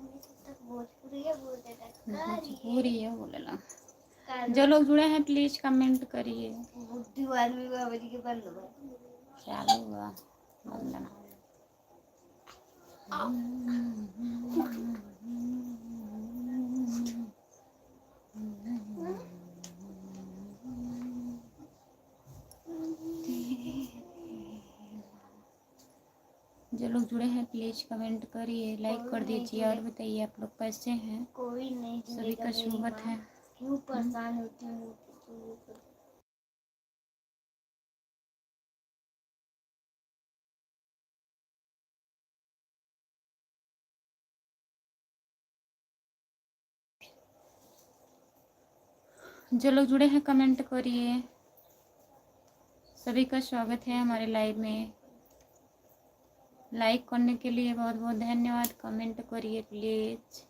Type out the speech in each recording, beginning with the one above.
भोजपुरी है बोलेला। जो लोग जुड़े हैं प्लीज कमेंट करिए। चालू हुआ वंदना। जो लोग जुड़े हैं प्लीज कमेंट करिए, लाइक कर दीजिए और बताइए आप लोग कैसे हैं। कोई नहीं, सभी का स्वागत है। क्यों परेशान होती हूँ? जो लोग जुड़े हैं कमेंट करिए, सभी का स्वागत है हमारे लाइव में। लाइक करने के लिए बहुत बहुत धन्यवाद। कमेंट करिए प्लीज।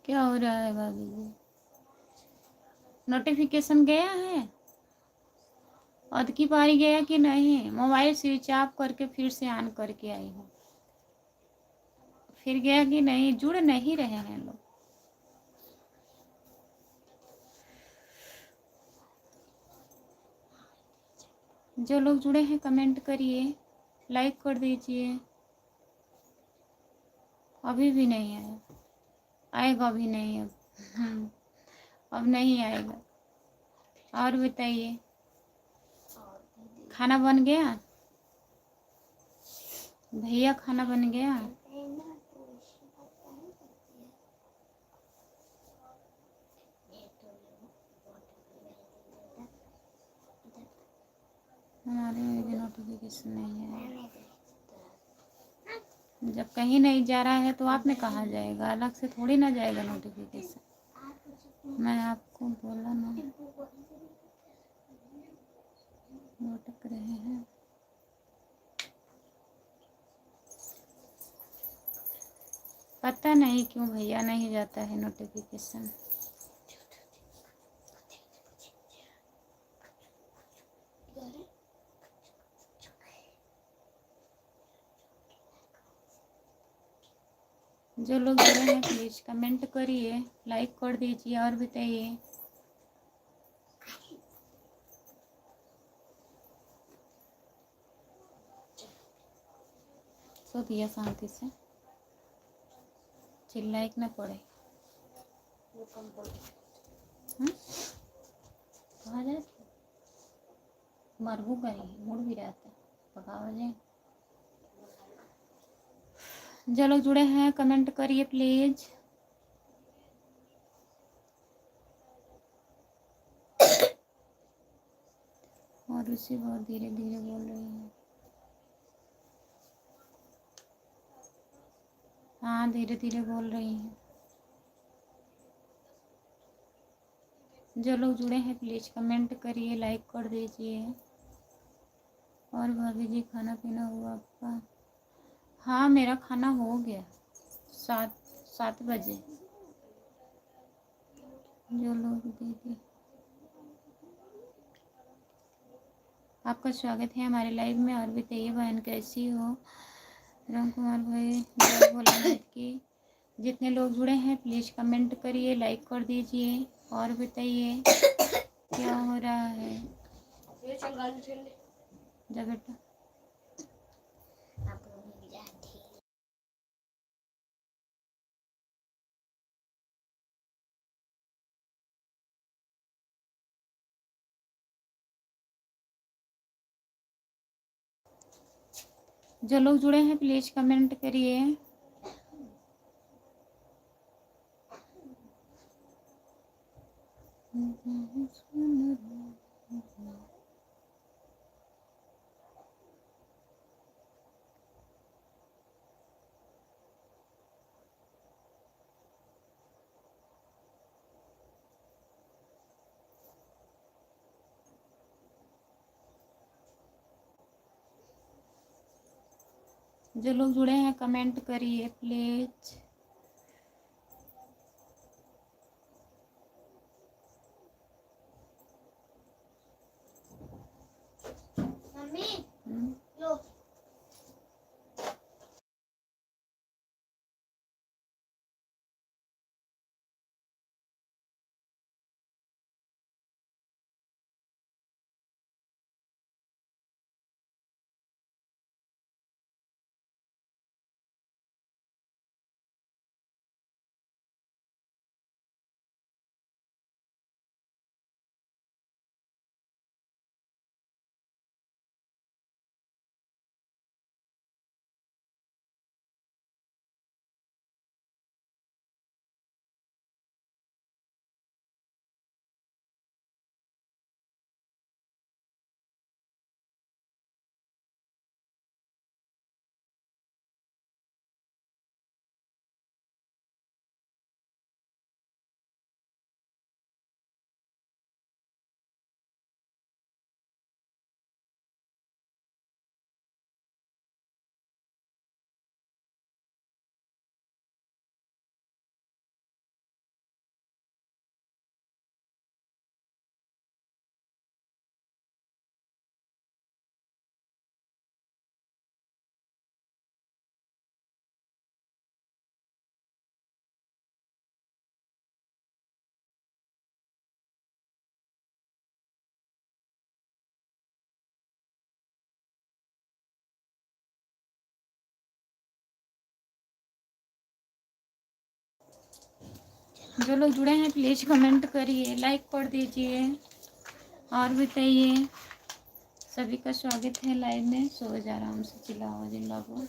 क्या हो रहा है भाभी जी? नोटिफिकेशन गया है? अद की पारी गया कि नहीं? मोबाइल स्विच ऑफ करके फिर से ऑन करके आई हूँ, फिर गया कि नहीं? जुड़ नहीं रहे हैं लोग। जो लोग जुड़े हैं कमेंट करिए, लाइक कर दीजिए। अभी भी नहीं आया, आएगा भी नहीं अब। अब नहीं आएगा। और बताइए, खाना बन गया? भैया खाना बन गया? हमारे में भी नोटिफिकेशन नहीं है। जब कहीं नहीं जा रहा है तो आपने कहाँ जाएगा? अलग से थोड़ी ना जाएगा नोटिफिकेशन। मैं आपको बोला ना, भटक रहे हैं। पता नहीं क्यों भैया नहीं जाता है नोटिफिकेशन। जो लोग जुड़े हैं प्लीज कमेंट करिए, लाइक कर दीजिए और बताइए। सो दिया शांति से, चिल्लाए ना पड़े। कहाँ जाए? मरबू करी मुड़ भी रहता पकाओ जाए। जो लोग जुड़े हैं कमेंट करिए प्लीज। और उसे बहुत धीरे धीरे बोल रही है। हाँ धीरे धीरे बोल रही है। जो लोग जुड़े हैं प्लीज कमेंट करिए, लाइक कर दीजिए। और भाभी जी खाना पीना हुआ आपका? हाँ मेरा खाना हो गया, 7 बजे। जो लोग दीदी, आपका स्वागत है हमारे लाइव में। और बताइए बहन कैसी हो? राम कुमार भाई जय भोलेनाथ की। जितने लोग जुड़े हैं प्लीज कमेंट करिए, लाइक कर दीजिए और बताइए क्या हो रहा है। जा बेटा। जो लोग जुड़े हैं प्लीज कमेंट करिए। जो लोग जुड़े हैं कमेंट करिए प्लीज। मम्मी लो। जो लोग जुड़े हैं प्लीज कमेंट करिए, लाइक कर दीजिए और बताइए। सभी का स्वागत है लाइव में। सो जा आराम से, चिल्लाओ जिल्लाओ।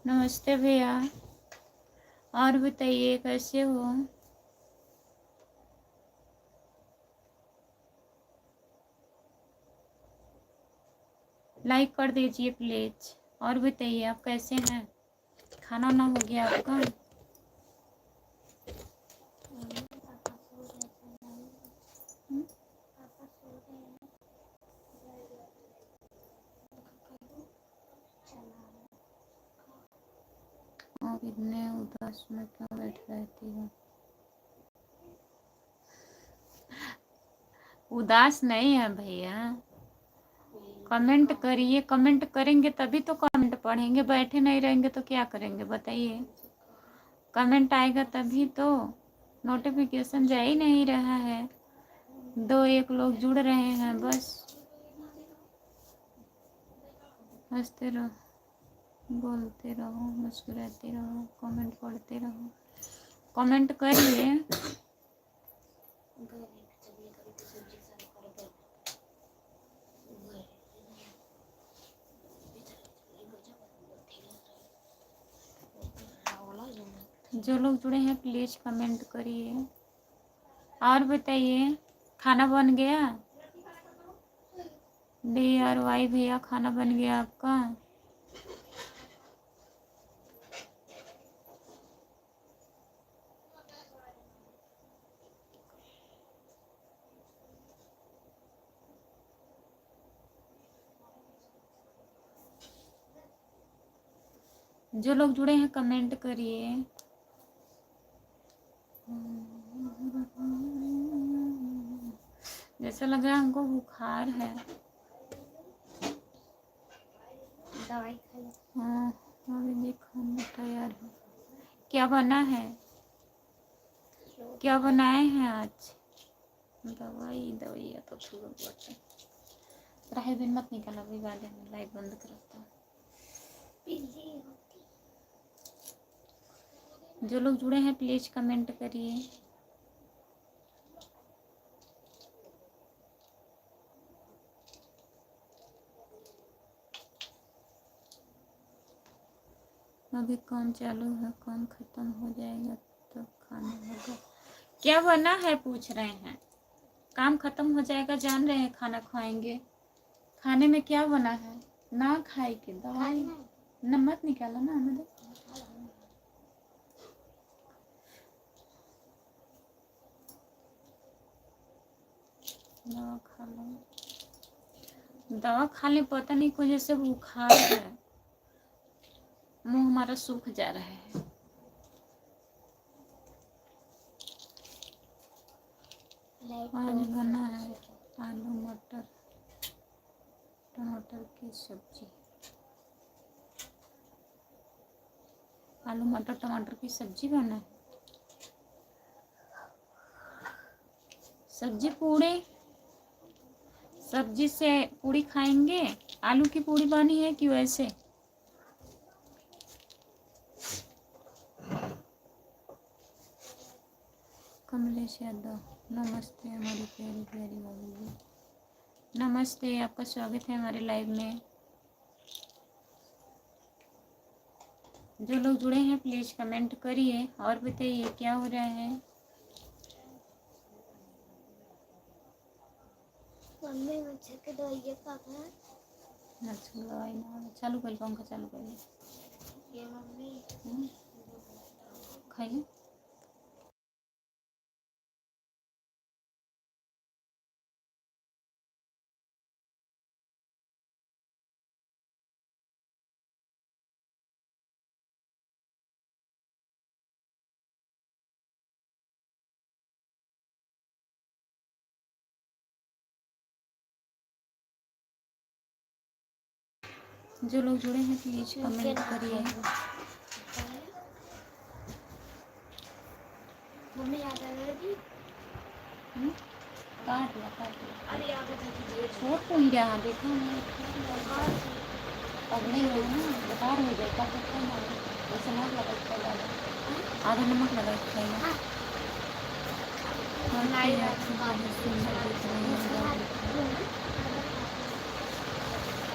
नमस्ते भैया, और बताइए कैसे हो। लाइक कर दीजिए प्लीज। और बताइए आप कैसे हैं, खाना ना हो गया आपका। आप इतने उदास में क्यों बैठ रहती हो। उदास नहीं है भैया, कमेंट करिए। कमेंट करेंगे तभी तो कमेंट पढ़ेंगे, बैठे नहीं रहेंगे तो क्या करेंगे बताइए। कमेंट आएगा तभी तो। नोटिफिकेशन जा ही नहीं रहा है, 2-1 लोग जुड़ रहे हैं बस। हंसते रहो, बोलते रहो, मुस्कुराते रहो, कमेंट पढ़ते रहो। कमेंट करिए। जो लोग जुड़े हैं प्लीज कमेंट करिए और बताइए। खाना बन गया। DRY भैया खाना बन गया आपका। जो लोग जुड़े हैं कमेंट करिए। जैसा लग रहा है हमको बुखार है। दवाई खा लो। हाँ, अभी भी खाना तैयार है। क्या बना है, क्या बनाए हैं आज। दवाई तो राह दिन मत निकाल, अभी बाद में लाइव बंद करता हूँ। जो लोग जुड़े हैं प्लीज कमेंट करिए। अभी काम चालू है, काम खत्म हो जाएगा तो खाना होगा। क्या बना है पूछ रहे हैं। काम खत्म हो जाएगा जान रहे हैं, खाना खाएंगे। खाने में क्या बना है, ना खाए के दवाई। नमक निकाला ना हमें। दवा खा लो, दवा खा ले, पता नहीं कुछ जैसे बुखार है, मुंह हमारा सूख जा रहा है। आज बना है आलू मटर टमाटर की सब्जी, आलू मटर टमाटर की सब्जी बना है। सब्जी पूड़ी, सब्जी से पूड़ी खाएंगे। आलू की पूड़ी बनी है कि वैसे? कमलेश यादव, नमस्ते हमारी प्यारी प्यारी बाबू जी, नमस्ते, आपका स्वागत है हमारे लाइव में। जो लोग जुड़े हैं प्लीज कमेंट करिए और बताइए क्या हो रहा है। मम्मी मच्छर के दवाइयाँ खाना है। अच्छा दवाई ना चालू कर, पंखा चालू कर। ये मम्मी खाइए। जो लोग जुड़े हैं प्लीज कमेंट करिए। मम्मी याद आ रही? काट लिया। अरे याद आ छोट तो ही रहा, देखो पगड़े हो ना, बुखार हो जाएगा तो जैसे नमक लगा के खाएगा, आधा नमक लगा के खाएगा।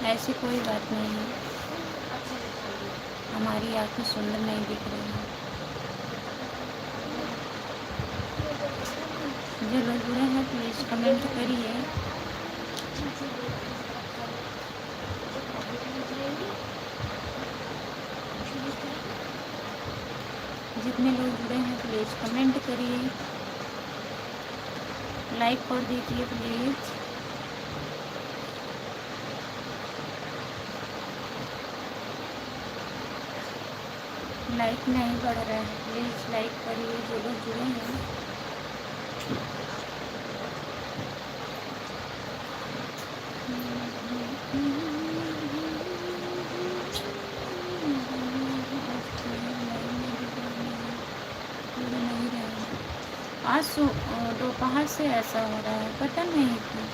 ऐसी कोई बात नहीं है, हमारी आंखें सुंदर नहीं दिख रही हैं। जो लोग जुड़े हैं प्लीज कमेंट करिए। जितने लोग जुड़े हैं प्लीज कमेंट करिए, लाइक कर दीजिए प्लीज। लाइक नहीं बढ़ रहा है, प्लीज लाइक करिए जो लोग जुड़े हैं। आज दोपहर से ऐसा हो रहा है, पता नहीं क्यों।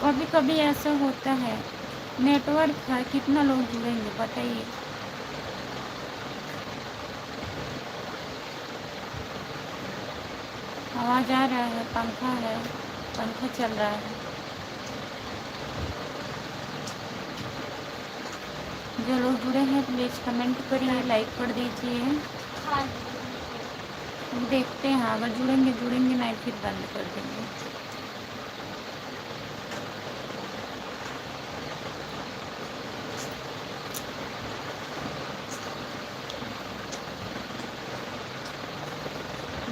कभी कभी ऐसा होता है, नेटवर्क है। कितना लोग जुड़ेंगे बताइए। आवाज़ आ रहा है, पंखा है, पंखा चल रहा है। जो लोग जुड़े हैं प्लीज़ कमेंट करिए, लाइक कर दीजिए। देखते हैं, अगर जुड़ेंगे जुड़ेंगे, नहीं फिर बंद कर देंगे।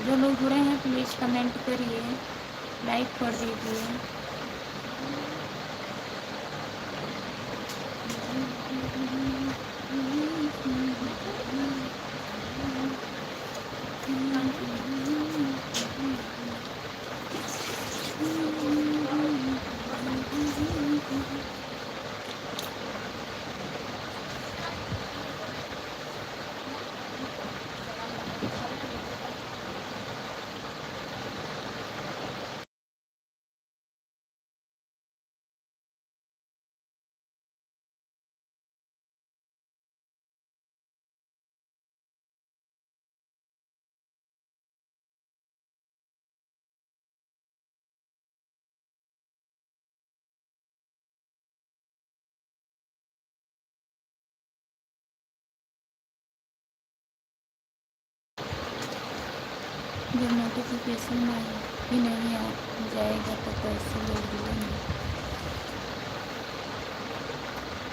जो लोग जुड़े हैं प्लीज़ कमेंट करिए, लाइक कर दीजिए। जब नोटिफिकेशन ही नहीं आ जाएगा तो कैसे लोग जुड़ेंगे।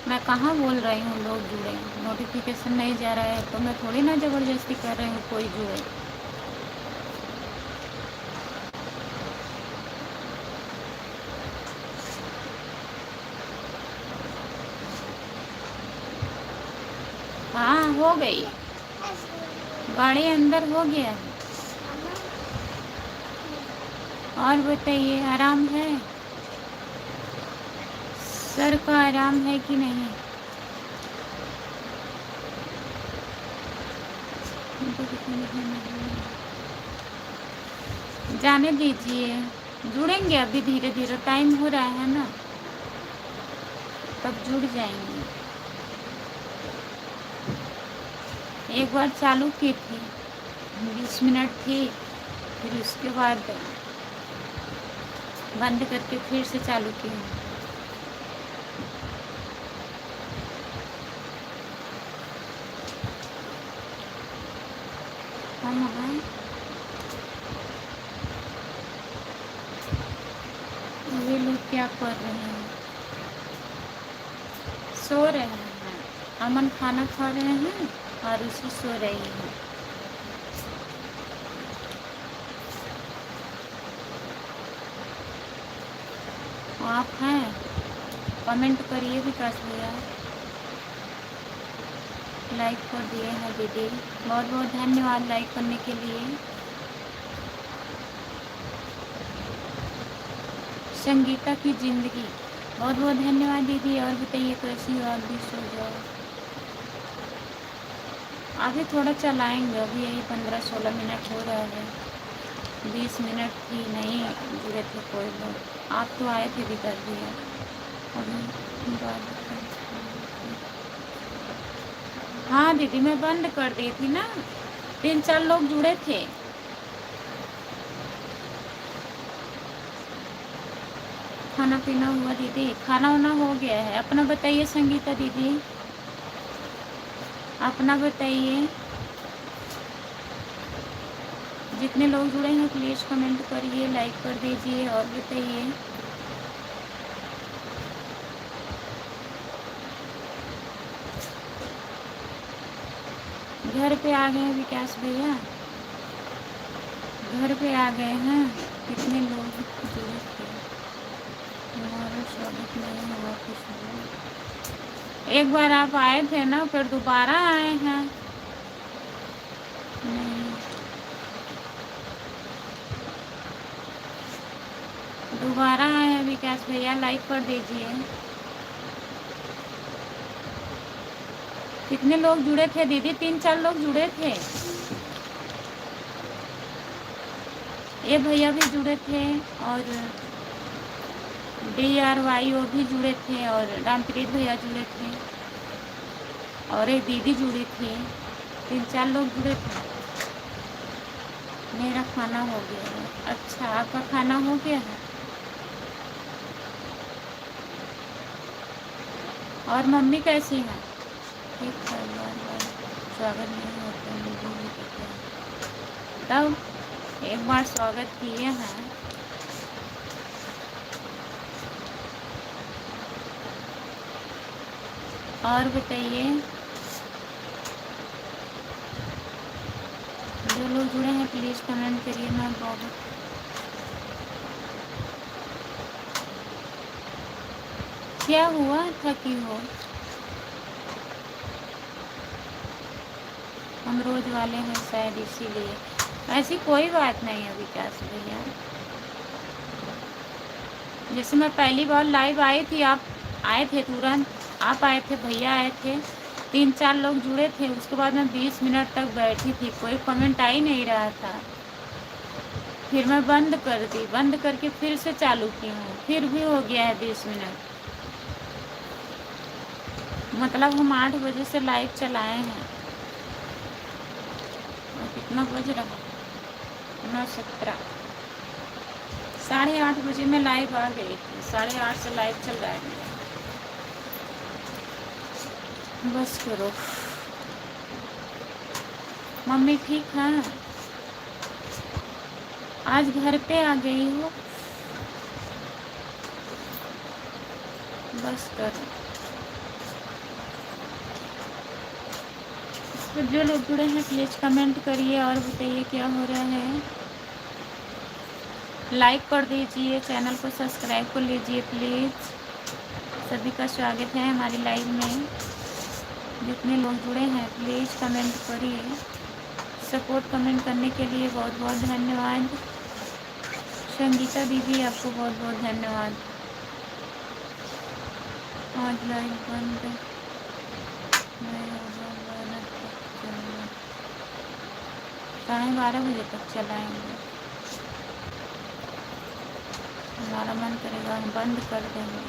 मैं कहाँ बोल रही हूँ लोग जुड़े, नोटिफिकेशन नहीं जा रहा है तो मैं थोड़ी ना ज़बरदस्ती कर रही हूँ कोई जुड़े। हो गई, गाड़ी अंदर हो गया है। और बताइए, आराम है? सर का आराम है कि नहीं? जाने दीजिए, जुड़ेंगे अभी धीरे धीरे, टाइम हो रहा है ना, तब जुड़ जाएंगे। एक बार चालू की थी, 20 मिनट थी, फिर उसके बाद बंद करके फिर से चालू की हूँ। हम हैं ये लोग क्या कर रहे हैं? सो रहे हैं। अमन खाना खा रहे हैं और उसी सो रही है। आप हैं? कमेंट करिए विकास भैया। लाइक कर दिए हैं दीदी, बहुत बहुत धन्यवाद लाइक करने के लिए। संगीता की ज़िंदगी, बहुत बहुत धन्यवाद दीदी। और बताइए कैसी हो आप? भी सो जाओ, अभी थोड़ा चलाएंगे, अभी यही 15-16 मिनट हो रहा है। 20 मिनट ही नहीं जुड़े थे कोई लोग, आप तो आए थे विकास भैया। अभी बात हाँ दीदी, मैं बंद कर दी थी ना, 3-4 लोग जुड़े थे। खाना पीना हुआ दीदी? खाना वाना हो गया है। अपना बताइए संगीता दीदी, अपना बताइए। जितने लोग जुड़े हैं प्लीज़ कमेंट करिए, लाइक कर दीजिए और बताइए। घर पे आ गए हैं विकास भैया, घर पे आ गए हैं। कितने लोग जुड़े थे? हमारा स्वागत नहीं हुआ कुछ हुआ। एक बार आप आए थे ना, फिर दोबारा आए हैं? नहीं, दोबारा आए हैं विकास भैया, लाइक कर दीजिए। कितने लोग जुड़े थे दीदी? 3-4 लोग जुड़े थे। ये भैया भी जुड़े थे और DRY वो भी जुड़े थे और रामप्रीत भैया जुड़े थे और एक दीदी जुड़ी थी। 3-4 लोग जुड़े थे। मेरा खाना हो गया है। अच्छा, आपका खाना हो गया है? और मम्मी कैसी हैं? ठीक है, बार स्वागत नहीं होता, मुझे भी पता है। तब एक बार स्वागत किए हैं। और बताइए, जो लोग जुड़े हैं प्लीज़ कमेंट करिए। मैं बहुत क्या हुआ था कि हो, हम रोज वाले हैं शायद इसीलिए। ऐसी कोई बात नहीं है विकास भैया। जैसे मैं पहली बार लाइव आई थी, आप आए थे तुरंत, आप आए थे, भैया आए थे, 3-4 लोग जुड़े थे। उसके बाद मैं 20 मिनट तक बैठी थी, कोई कमेंट आ ही नहीं रहा था। फिर मैं बंद कर दी, बंद करके फिर से चालू की हूँ, फिर भी हो गया है 20 मिनट। मतलब हम 8 बजे से लाइव चलाए हैं। और कितना बज रहा है? 9:17। 8:30 बजे मैं लाइव आ गई थी, 8:30 से लाइव चल रहा है। बस करो। मम्मी ठीक है? आज घर पे आ गई हो? बस करो। तो जो लोग जुड़े हैं प्लीज़ कमेंट करिए और बताइए क्या हो रहा है। लाइक कर दीजिए, चैनल को सब्सक्राइब कर लीजिए प्लीज़। सभी का स्वागत है हमारी लाइव में। जितने लोग जुड़े हैं प्लीज़ कमेंट करिए। सपोर्ट कमेंट करने के लिए बहुत बहुत धन्यवाद। संगीता दीदी आपको बहुत बहुत धन्यवाद। आज लाइव बंद नहीं होगा, 12 तक चलाएंगे। हमारा मन करेगा हम बंद कर देंगे।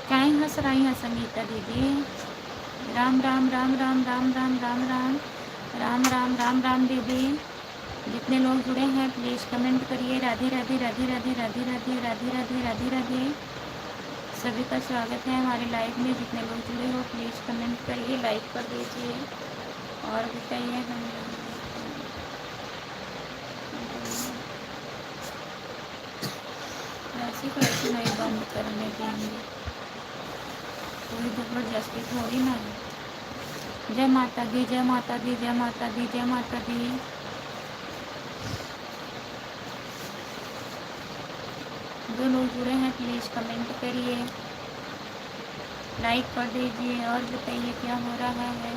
कहीं हंस रही हैं संगीता दीदी? राम राम राम राम राम राम राम राम राम राम राम राम दीदी। जितने लोग जुड़े हैं प्लीज़ कमेंट करिए। राधे राधे राधे राधे राधे राधे राधे राधे राधे राधे। सभी का स्वागत है हमारे लाइव में। जितने लोग जुड़े हो प्लीज़ कमेंट करिए, लाइक कर दीजिए और बताइए हम ऐसी कैसे नहीं बंद करने देंगे। कोई ज़बरदस्ती थोड़ी ना है। जय माता दी, जय माता दी, जय माता दी, जय माता दी। जो लोग जुड़े हैं प्लीज़ कमेंट करिए, लाइक कर दीजिए और बताइए क्या हो रहा है।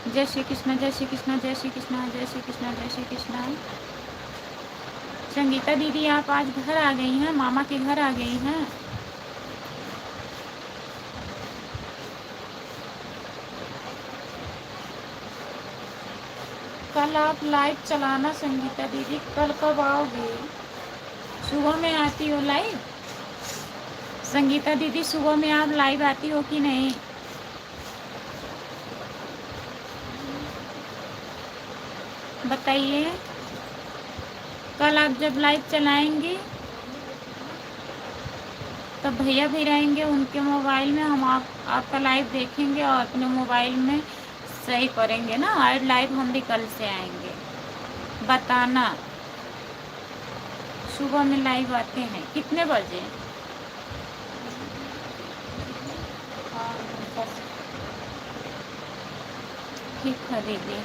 जय श्री कृष्ण, जय श्री कृष्ण, जय श्री कृष्ण, जय श्री कृष्ण, जय श्री कृष्ण। संगीता दीदी आप आज घर आ गई हैं, मामा के घर आ गई हैं। कल आप लाइव चलाना संगीता दीदी, कल कब आओगे? सुबह में आती हो लाइव? संगीता दीदी सुबह में आप लाइव आती हो कि नहीं? बताइए। कल आप जब लाइव चलाएंगी तब भैया भी रहेंगे, उनके मोबाइल में हम आपका लाइव देखेंगे और अपने मोबाइल में सही करेंगे ना। और लाइव हम भी कल से आएंगे। बताना सुबह में लाइव आते हैं कितने बजे? ठीक है दीदी।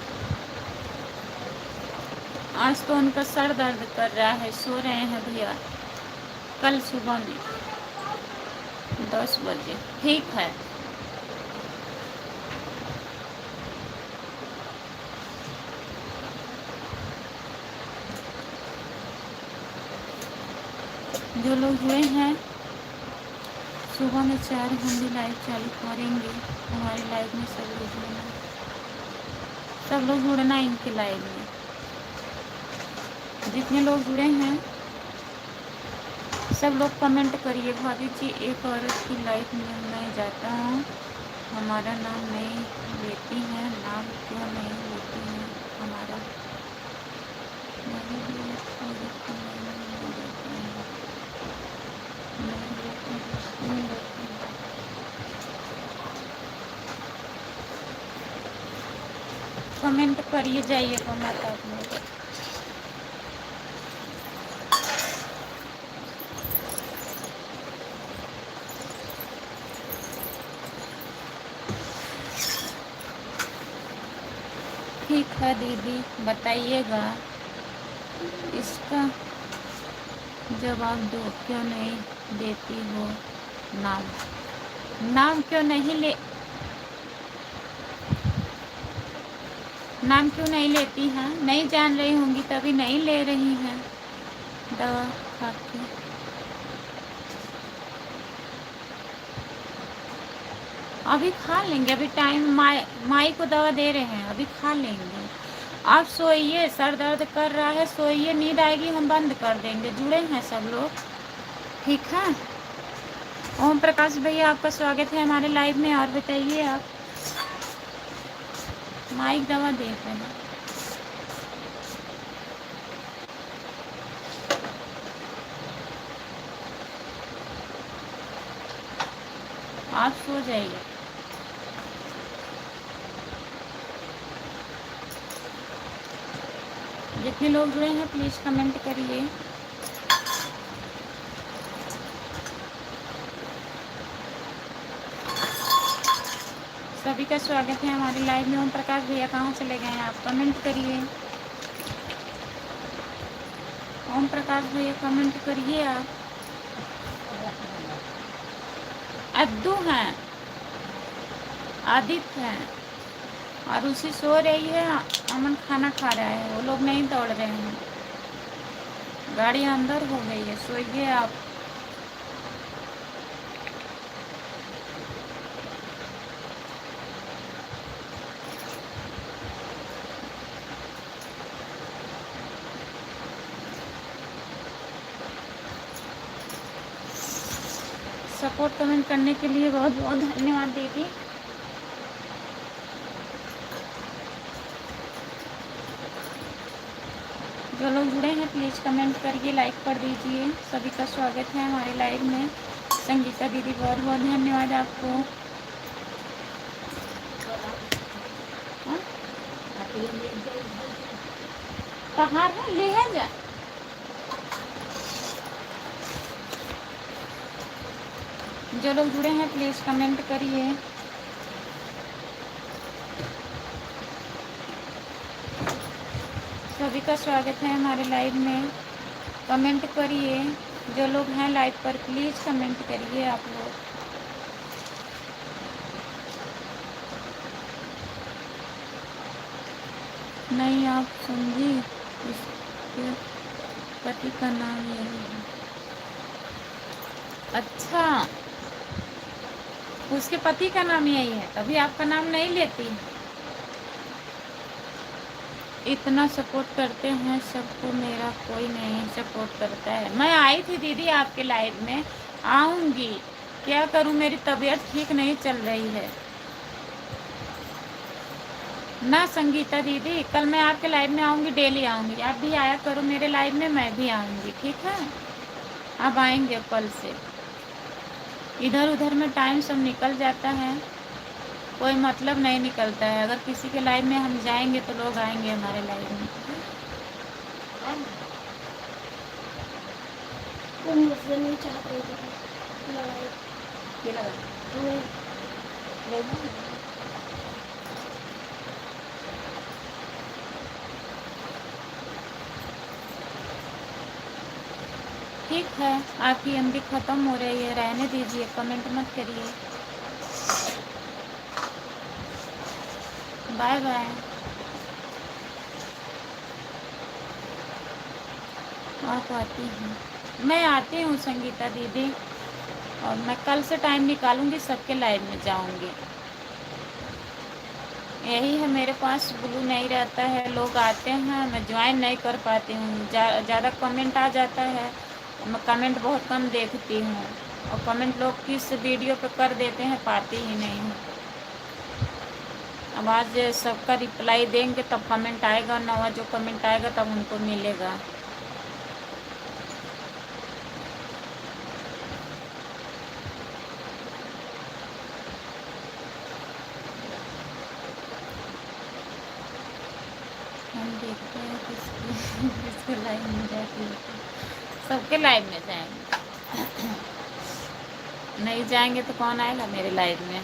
आज तो उनका सर दर्द कर रहा है, सो रहे हैं भैया। कल सुबह में 10 बजे। ठीक है। जो लोग हुए हैं सुबह में 4 हम भी लाइव चालू करेंगे। हमारे लाइव में सब लोग जुड़ना, सब लोग जुड़ना इनके लाइव में। जितने लोग जुड़े हैं सब लोग कमेंट करिए। भाभी जी एक औरत की लाइफ में मैं जाता हूँ, हमारा नाम नहीं लेती हैं, नाम क्यों नहीं लेती हैं हमारा? कमेंट करिए जाइएगा माता अपने। ठीक है दीदी, बताइएगा इसका जवाब दो। क्यों नहीं देती हो नाम? नाम क्यों नहीं नाम क्यों नहीं लेती हैं? नहीं जान रही होंगी तभी नहीं ले रही हैं दवा खा के। अभी खा लेंगे, अभी टाइम माई को दवा दे रहे हैं, अभी खा लेंगे। आप सोइए, सर दर्द कर रहा है, सोइए, नींद आएगी हम बंद कर देंगे। जुड़े हैं सब लोग, ठीक है। ओम प्रकाश भैया आपका स्वागत है हमारे लाइव में। और बताइए आप, माइक दवा दे रहे हैं। आप सो जाइए। जितने लोग जुड़े हैं प्लीज़ कमेंट करिए। सभी का स्वागत है हमारी लाइव में। ओम प्रकाश भैया कहाँ चले गए हैं आप? कमेंट करिए। ओम प्रकाश भैया कमेंट करिए आप। अद्दू हैं, आदित्य हैं और उसी सो रही है। अमन खाना खा रहा है। वो लोग नहीं दौड़ रहे हैं। गाड़ी अंदर हो गई है। सोइए आप। सपोर्ट कमेंट करने के लिए बहुत बहुत धन्यवाद दीदी। जो लोग जुड़े हैं प्लीज़ कमेंट करिए, लाइक कर दीजिए। सभी का स्वागत है हमारे लाइव में। संगीता दीदी बहुत बहुत धन्यवाद आपको। हाँ? कहाँ है? ले है जा। जो लोग जुड़े हैं प्लीज़ कमेंट करिए। सभी का स्वागत है हमारे लाइव में। कमेंट करिए। जो लोग हैं लाइव पर प्लीज़ कमेंट करिए आप लोग। नहीं आप समझी, उसके पति का नाम यही है। अच्छा, उसके पति का नाम यही है, तभी आपका नाम नहीं लेती। इतना सपोर्ट करते हैं सबको, मेरा कोई नहीं सपोर्ट करता है। मैं आई थी दीदी आपके लाइव में, आऊँगी। क्या करूँ, मेरी तबीयत ठीक नहीं चल रही है ना संगीता दीदी। कल मैं आपके लाइव में आऊँगी, डेली आऊँगी। आप भी आया करो मेरे लाइव में, मैं भी आऊँगी, ठीक है? आप आएंगे कल से। इधर उधर में टाइम सब निकल जाता है, कोई मतलब नहीं निकलता है। अगर किसी के लाइव में हम जाएंगे तो लोग आएंगे हमारे लाइव में। वो मुझसे नहीं चाहते थे लड़ाई। ये लगा हमें ठीक है, आपकी एमबी ख़त्म हो रही है, रहने दीजिए, कमेंट मत करिए। Bye bye. आप आती हैं? मैं आती हूँ संगीता दीदी, और मैं कल से टाइम निकालूंगी, सबके लाइव में जाऊंगी। यही है, मेरे पास ब्लू नहीं रहता है। लोग आते हैं, मैं ज्वाइन नहीं कर पाती हूँ। ज़्यादा कमेंट आ जाता है, मैं कमेंट बहुत कम देखती हूँ। और कमेंट लोग किस वीडियो पे कर देते हैं, पाती ही नहीं हूँ। अब आज सबका रिप्लाई देंगे तब कमेंट आएगा, नवा जो कमेंट आएगा तब उनको मिलेगा। हम देखते हैं किसके लाइव में जाती है। सबके लाइव में जाएंगे। नहीं जाएंगे तो कौन आएगा मेरे लाइव में?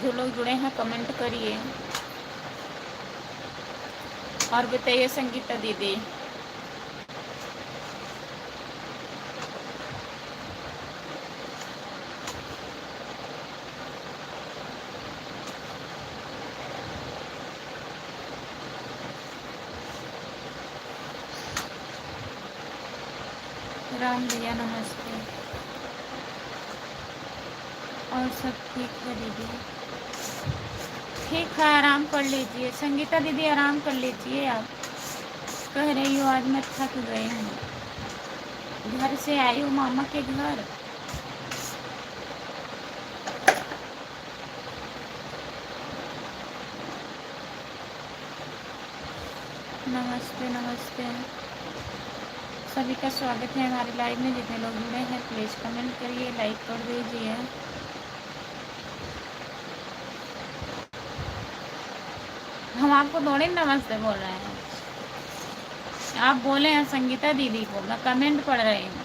जो लोग जुड़े हैं कमेंट करिए और बताइए संगीता दीदी। राम भैया नमस्ते। और सब ठीक है दीदी? ठीक है, आराम कर लीजिए संगीता दीदी, आराम कर लीजिए। आप कह रही हो आज मैं थक गई हूँ, घर से आई हूँ मामा के घर। नमस्ते नमस्ते। सभी का स्वागत है हमारे लाइव में। जितने लोग जुड़े हैं प्लीज़ कमेंट करिए, लाइक कर दीजिए। हम आपको थोड़ी नमस्ते बोल रहे हैं। आप बोले हैं संगीता दीदी को, मैं कमेंट पढ़ रही हूँ।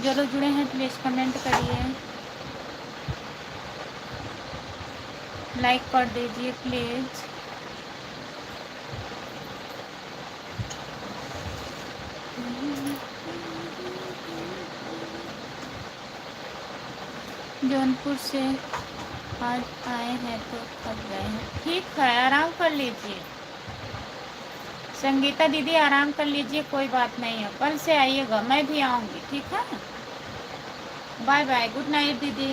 जो लोग जुड़े हैं प्लीज़ कमेंट करिए, लाइक कर दीजिए प्लीज़। जौनपुर से आज आए हैं तो थक गए हैं। ठीक है, आराम कर लीजिए संगीता दीदी, आराम कर लीजिए, कोई बात नहीं है। कल से आइएगा, मैं भी आऊँगी, ठीक है। बाय बाय, गुड नाइट दीदी।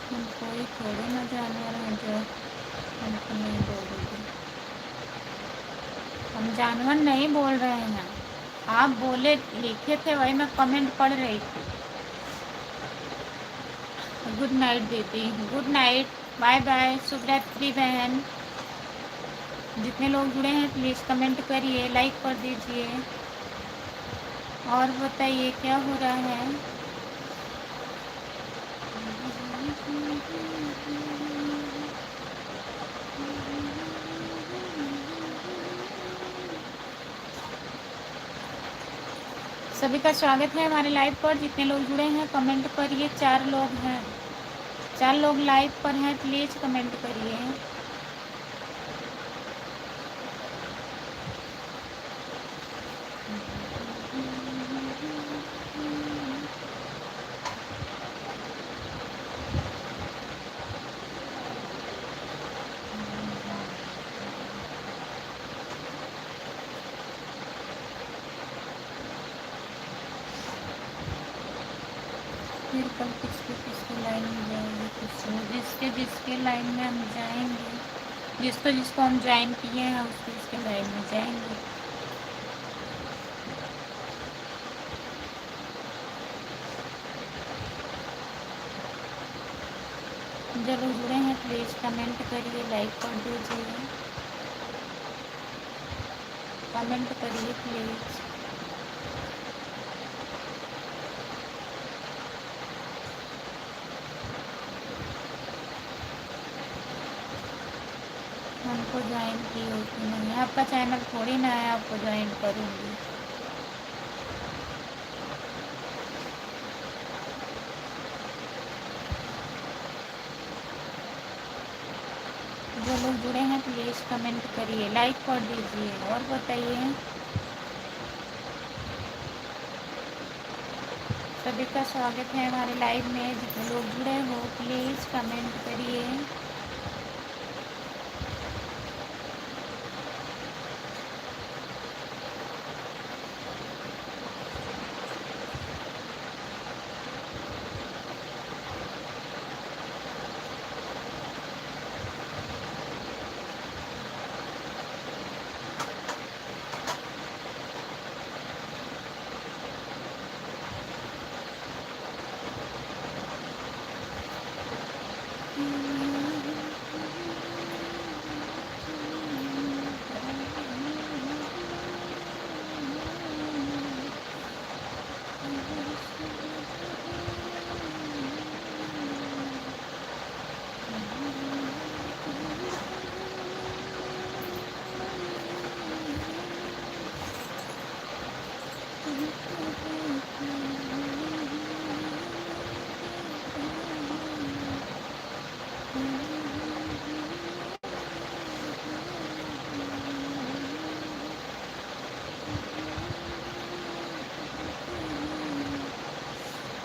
हम कोई थोड़े ना जानवर हैं जो हमको नहीं बोलेगी। हम जानवर नहीं बोल रहे हैं, आप बोले लिखे थे वही मैं कमेंट पढ़ रही थी। गुड नाइट दीदी, गुड नाइट, बाय बाय, शुभ रात्रि बहन। जितने लोग जुड़े हैं प्लीज़ कमेंट करिए, लाइक कर दीजिए और बताइए क्या हो रहा है। सभी का स्वागत है हमारे लाइव पर। जितने लोग जुड़े हैं कमेंट करिए। 4 लोग हैं, 4 लोग लाइव पर हैं, प्लीज़ कमेंट करिए। फिर कल किसके लाइन में जाएंगे, जिसके जिसके लाइन में हम जाएंगे, जिसको हम ज्वाइन किए हैं उसके लाइन में जाएंगे। जो लोग जुड़े हैं प्लीज़ कमेंट करिए, लाइक कर दीजिए, कमेंट करिए प्लीज़। हमको ज्वाइन की हो कि नहीं, आपका चैनल थोड़ी ना है आपको ज्वाइन करूँगी। जो लोग जुड़े हैं प्लीज़ कमेंट करिए, लाइक कर दीजिए और बताइए। सभी का स्वागत है हमारे लाइव में। जितने लोग जुड़े हो प्लीज़ कमेंट करिए।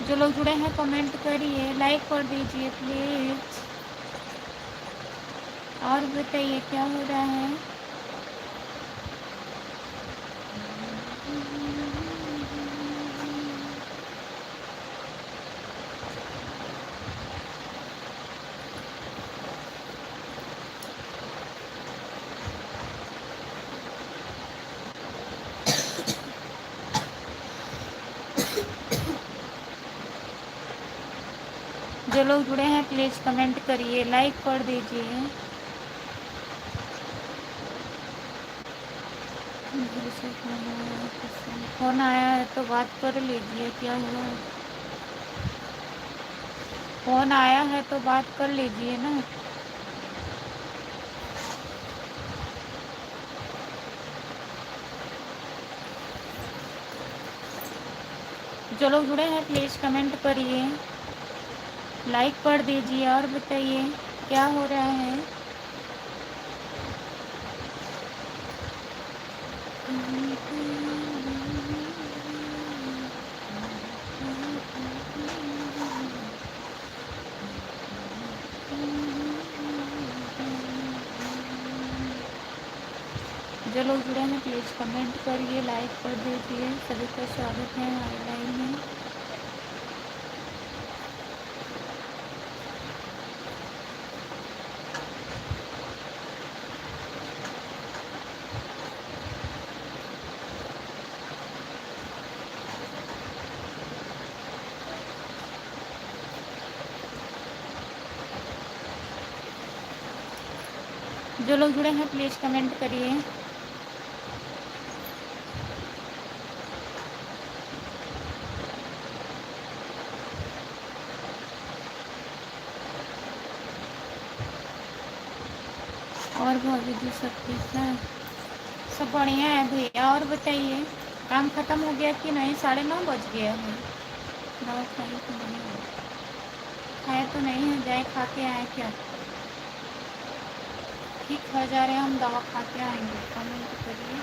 जो लोग जुड़े हैं कमेंट करिए, लाइक कर दीजिए प्लीज़ और बताइए क्या हो रहा है। जो लोग जुड़े हैं प्लीज़ कमेंट करिए, लाइक कर दीजिए। घर से फ़ोन आया है तो बात कर लीजिए, क्या हुआ है? फ़ोन आया है तो बात कर लीजिए ना। जो लोग जुड़े हैं प्लीज़ कमेंट करिए, लाइक कर दीजिए और बताइए क्या हो रहा है। जो लोग जुड़े हैं प्लीज़ कमेंट करिए, लाइक कर दीजिए। सभी का स्वागत है हमारे लाइव में। जो लोग जुड़े हैं प्लीज़ कमेंट करिए। और भाभी जी सब ठीक है? सब बढ़िया है भैया। और बताइए काम ख़त्म हो गया कि नहीं? 9:30 बज गया है। दवा खाई तो नहीं है? खाया तो नहीं है, जाए खा के आए क्या? ठीक है, जा रहे हैं हम, दवा खा के आएंगे। कमेंट करिए।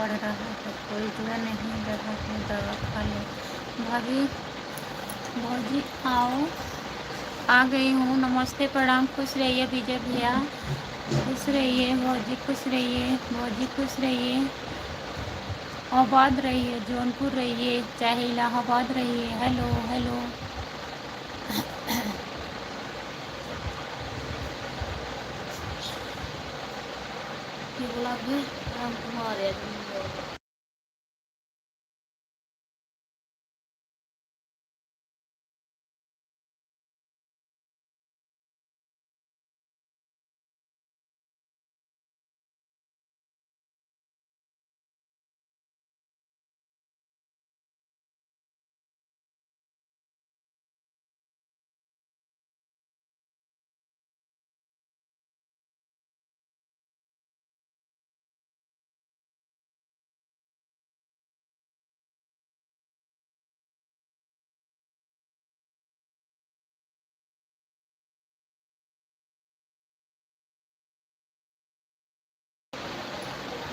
पड़ रहा है, कोई जुड़ा नहीं रहा है, दवा खा ले। भाभी भौजी आओ, आ गई हूँ। नमस्ते प्रणाम, खुश रहिए विजय भैया, खुश रहिए भौजी, खुश रहिए भौजी, खुश रहिए, आबाद रहिए, जौनपुर रहिए चाहे इलाहाबाद रहिए। Hello hello. ये बोला भी राम कुमार है तुम।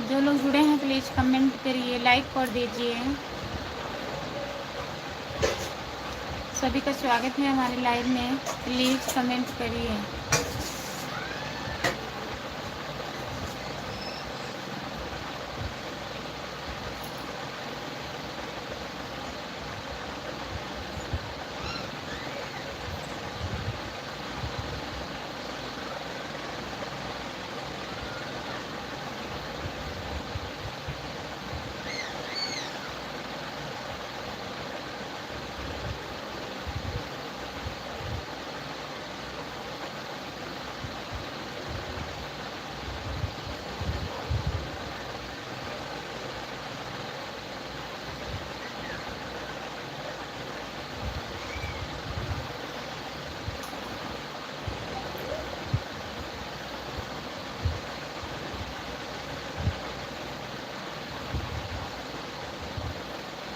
जो लोग जुड़े हैं प्लीज़ कमेंट करिए, लाइक कर दीजिए। सभी का स्वागत है हमारे लाइव में, प्लीज़ कमेंट करिए।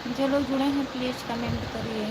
जो लोग जुड़े हैं प्लीज़ कमेंट करिए।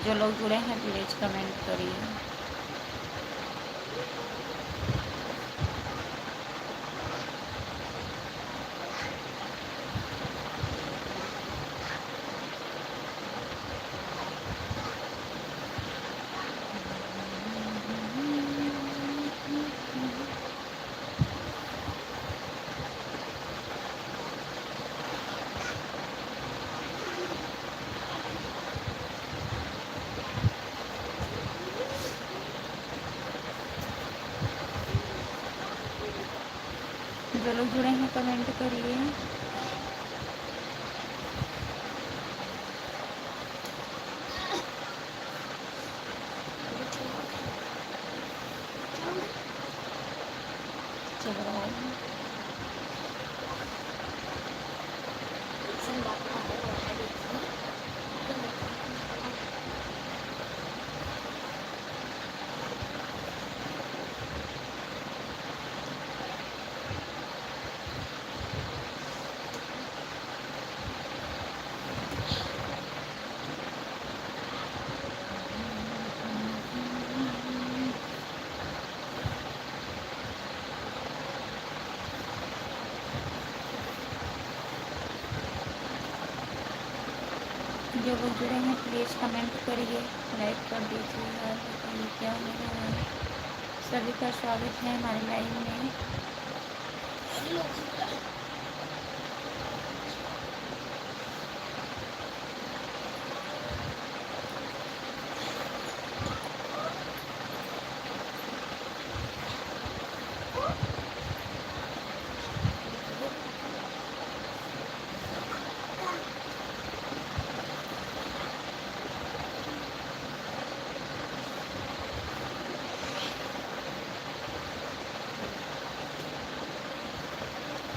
जो लोग जुड़े हैं प्लीज़ कमेंट करिए। जो लोग जुड़े हैं कमेंट करिए। जो लोग जुड़े हैं प्लीज़ कमेंट करिए, लाइक कर दीजिए और बताइए क्या हो रहा है। सभी का स्वागत है हमारे लाइव में।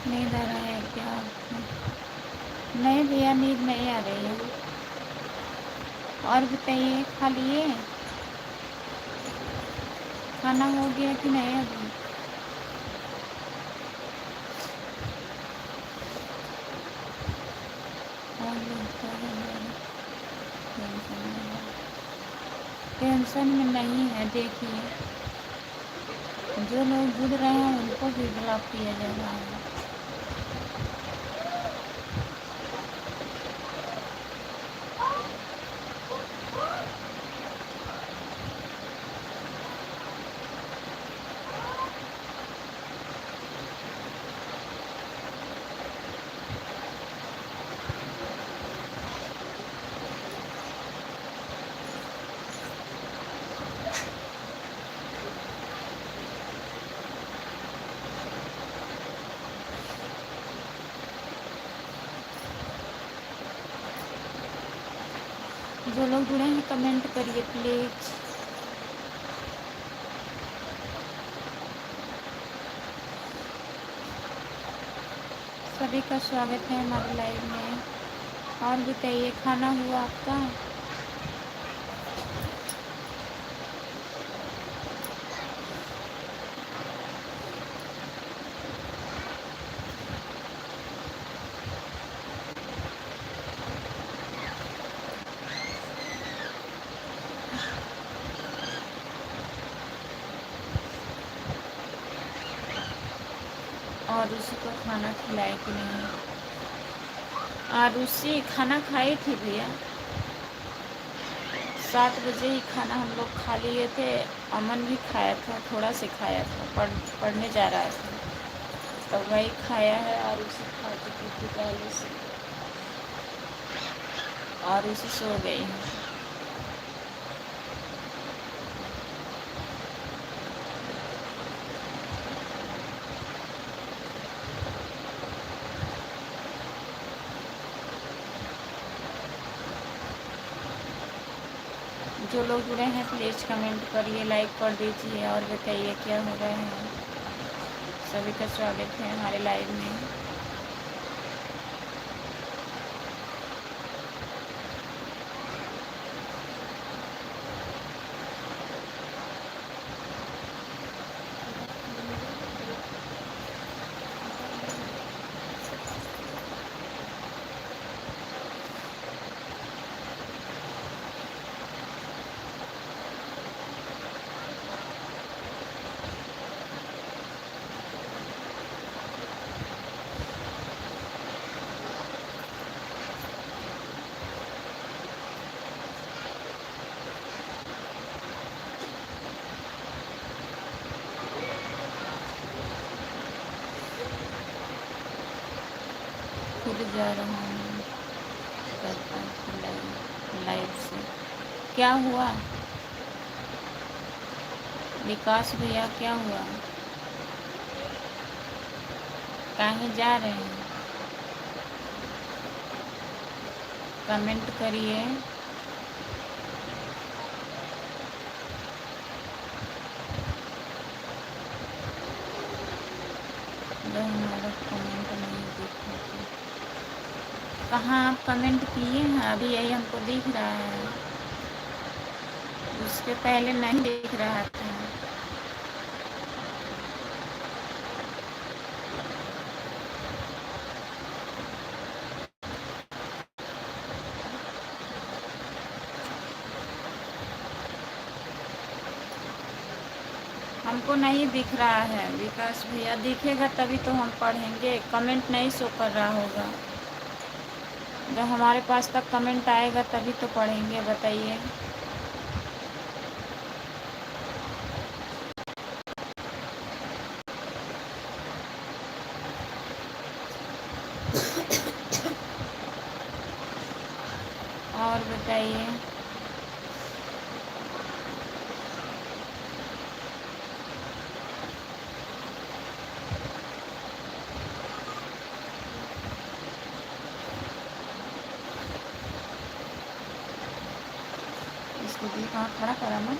नींद आ रहा है क्या आपको? नहीं भैया, नींद नहीं आ रही है। और बताइए, खा लिए? खाना हो गया कि नहीं अभी? और लगता है टेंशन में नहीं है। देखिए, जो लोग जुड़ रहे हैं उनको भी ब्लॉक किया जा रहा है। जो लोग जुड़े हैं कमेंट करिए प्लीज़। सभी का स्वागत है हमारे लाइव में। और बताइए, खाना हुआ आपका? और उसी को खाना खिलाए कि नहीं? और उसी खाना खाई थी भैया, 7 बजे ही खाना हम लोग खा लिए थे। अमन भी खाया था, थोड़ा से खाया था, पढ़ने जा रहा था तो वही खाया है। और उसी खा चुकी थी पहले से, और उसी सो गई है। जो लोग जुड़े हैं प्लीज़ कमेंट करिए, लाइक कर दीजिए और बताइए क्या हो रहा है। सभी का स्वागत है हमारे लाइव में। खुद जा रहा हूँ लाइव से। क्या हुआ विकास भैया, क्या हुआ? कहीं जा रहे हैं? कमेंट करिए। जो हमारा कमेंट नहीं दिख रहा। कहाँ आप कमेंट किए हैं? अभी यही हमको दिख रहा है, उसके पहले नहीं दिख रहा था। हमको नहीं दिख रहा है विकास भैया, दिखेगा तभी तो हम पढ़ेंगे। कमेंट नहीं शो कर रहा होगा। जब हमारे पास तक कमेंट आएगा तभी तो पढ़ेंगे, बताइए। और बताइए। इसको भी कहाँ खड़ा करा मैं,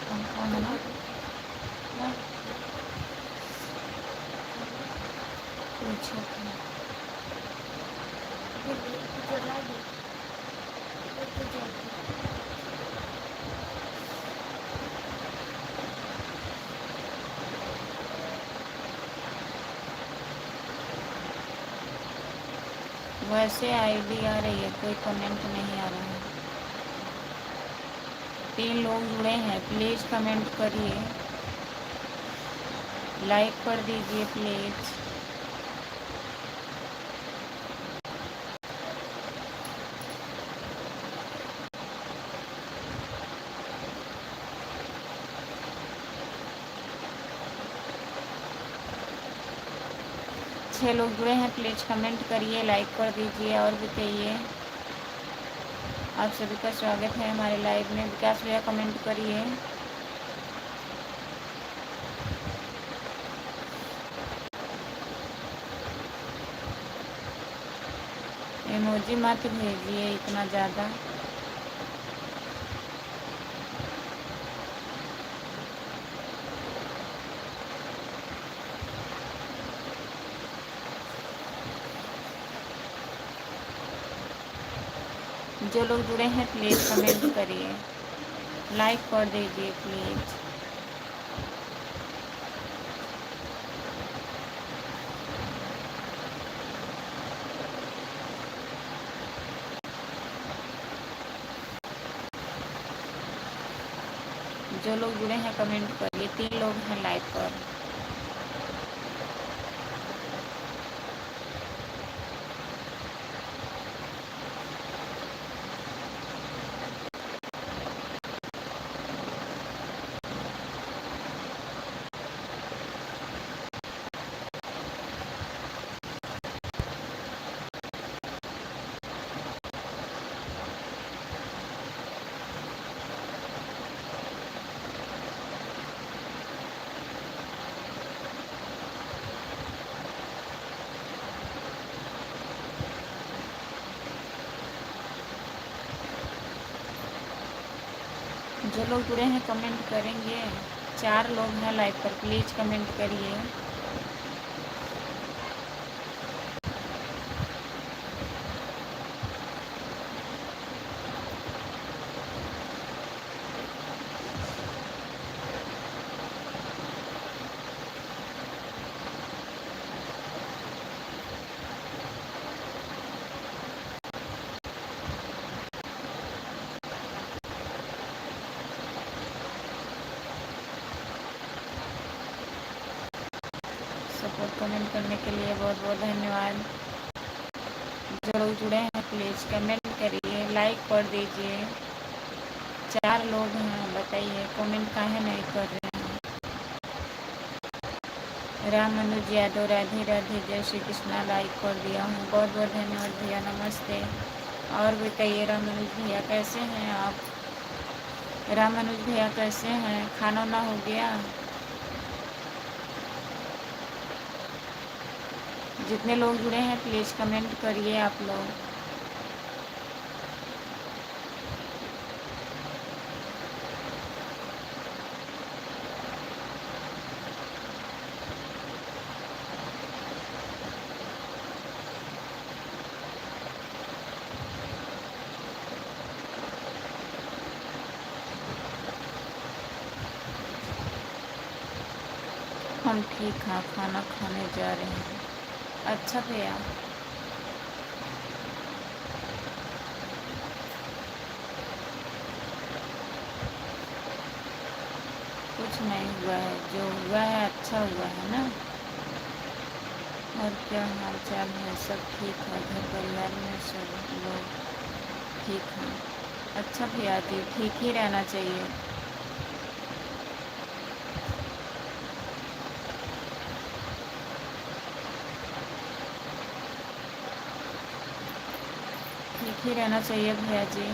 कौन है ना, पूछो। वैसे आईडी आ रही है, कोई कमेंट नहीं आ रहा है। 3 लोग जुड़े हैं, प्लीज़ कमेंट करिए, लाइक कर दीजिए प्लीज़। छः लोग जुड़े हैं, प्लीज़ कमेंट करिए, लाइक कर दीजिए और बताइए। आप सभी का स्वागत है हमारे लाइव में। विकास भैया कमेंट करिए। इमोजी मत भेजिए इतना ज़्यादा। जो लोग जुड़े हैं प्लीज़ कमेंट करिए, लाइक कर दीजिए प्लीज़। जो लोग जुड़े हैं कमेंट करिए। 3 लोग हैं लाइव पर। जो लोग जुड़े हैं कमेंट करेंगे। 4 लोग हैं लाइव पर, प्लीज़ कमेंट करिए। सपोर्ट कमेंट करने के लिए बहुत बहुत धन्यवाद। जो लोग जुड़े हैं प्लीज़ कमेंट करिए, लाइक कर दीजिए। 4 लोग हैं, बताइए कमेंट काहे नहीं कर रहे हैं। राम अनुज यादव, राधे राधे, जय श्री कृष्णा, लाइक कर दिया हूँ, बहुत बहुत धन्यवाद भैया, नमस्ते। और बताइए राम अनुज भैया कैसे हैं आप? राम अनुज भैया कैसे हैं? खाना वाना हो गया? जितने लोग जुड़े हैं प्लीज़ कमेंट करिए आप लोग। हम ठीक हैं, खाना खाने जा रहे हैं। अच्छा भैया। कुछ नहीं हुआ है, जो हुआ है अच्छा हुआ है ना। और क्या हाल चाल है? सब ठीक है? घर परिवार में सब लोग ठीक हैं? अच्छा भैया जी, ठीक ही रहना चाहिए। ठीक ही रहना चाहिए भैया जी।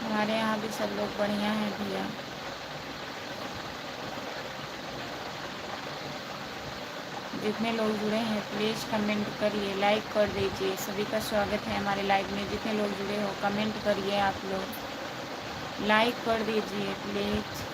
हमारे यहाँ भी सब लोग बढ़िया हैं भैया। जितने लोग जुड़े हैं प्लीज़ कमेंट करिए, लाइक कर दीजिए। सभी का स्वागत है हमारे लाइव में। जितने लोग जुड़े हो कमेंट करिए, आप लोग लाइक कर दीजिए प्लीज़।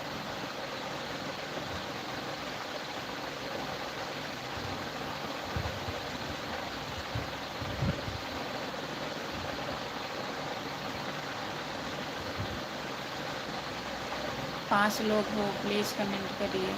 पाँच लोग हो प्लीज़ कमेंट करिए।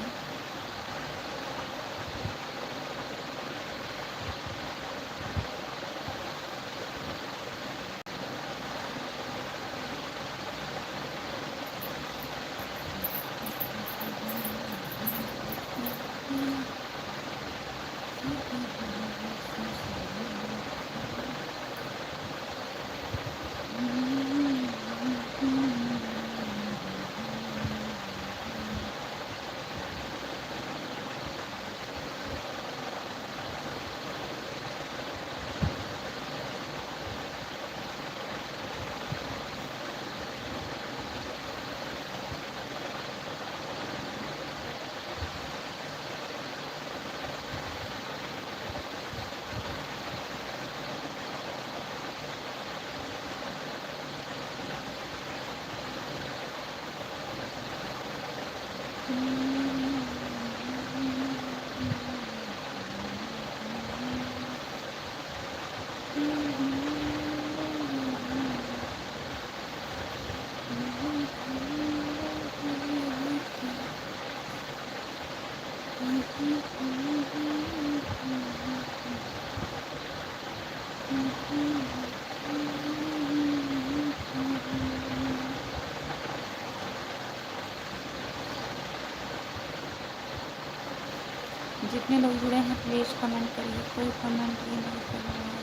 जितने लोग जुड़े हैं प्लीज़ कमेंट करिए। कोई कमेंट भी नहीं कर रहा है।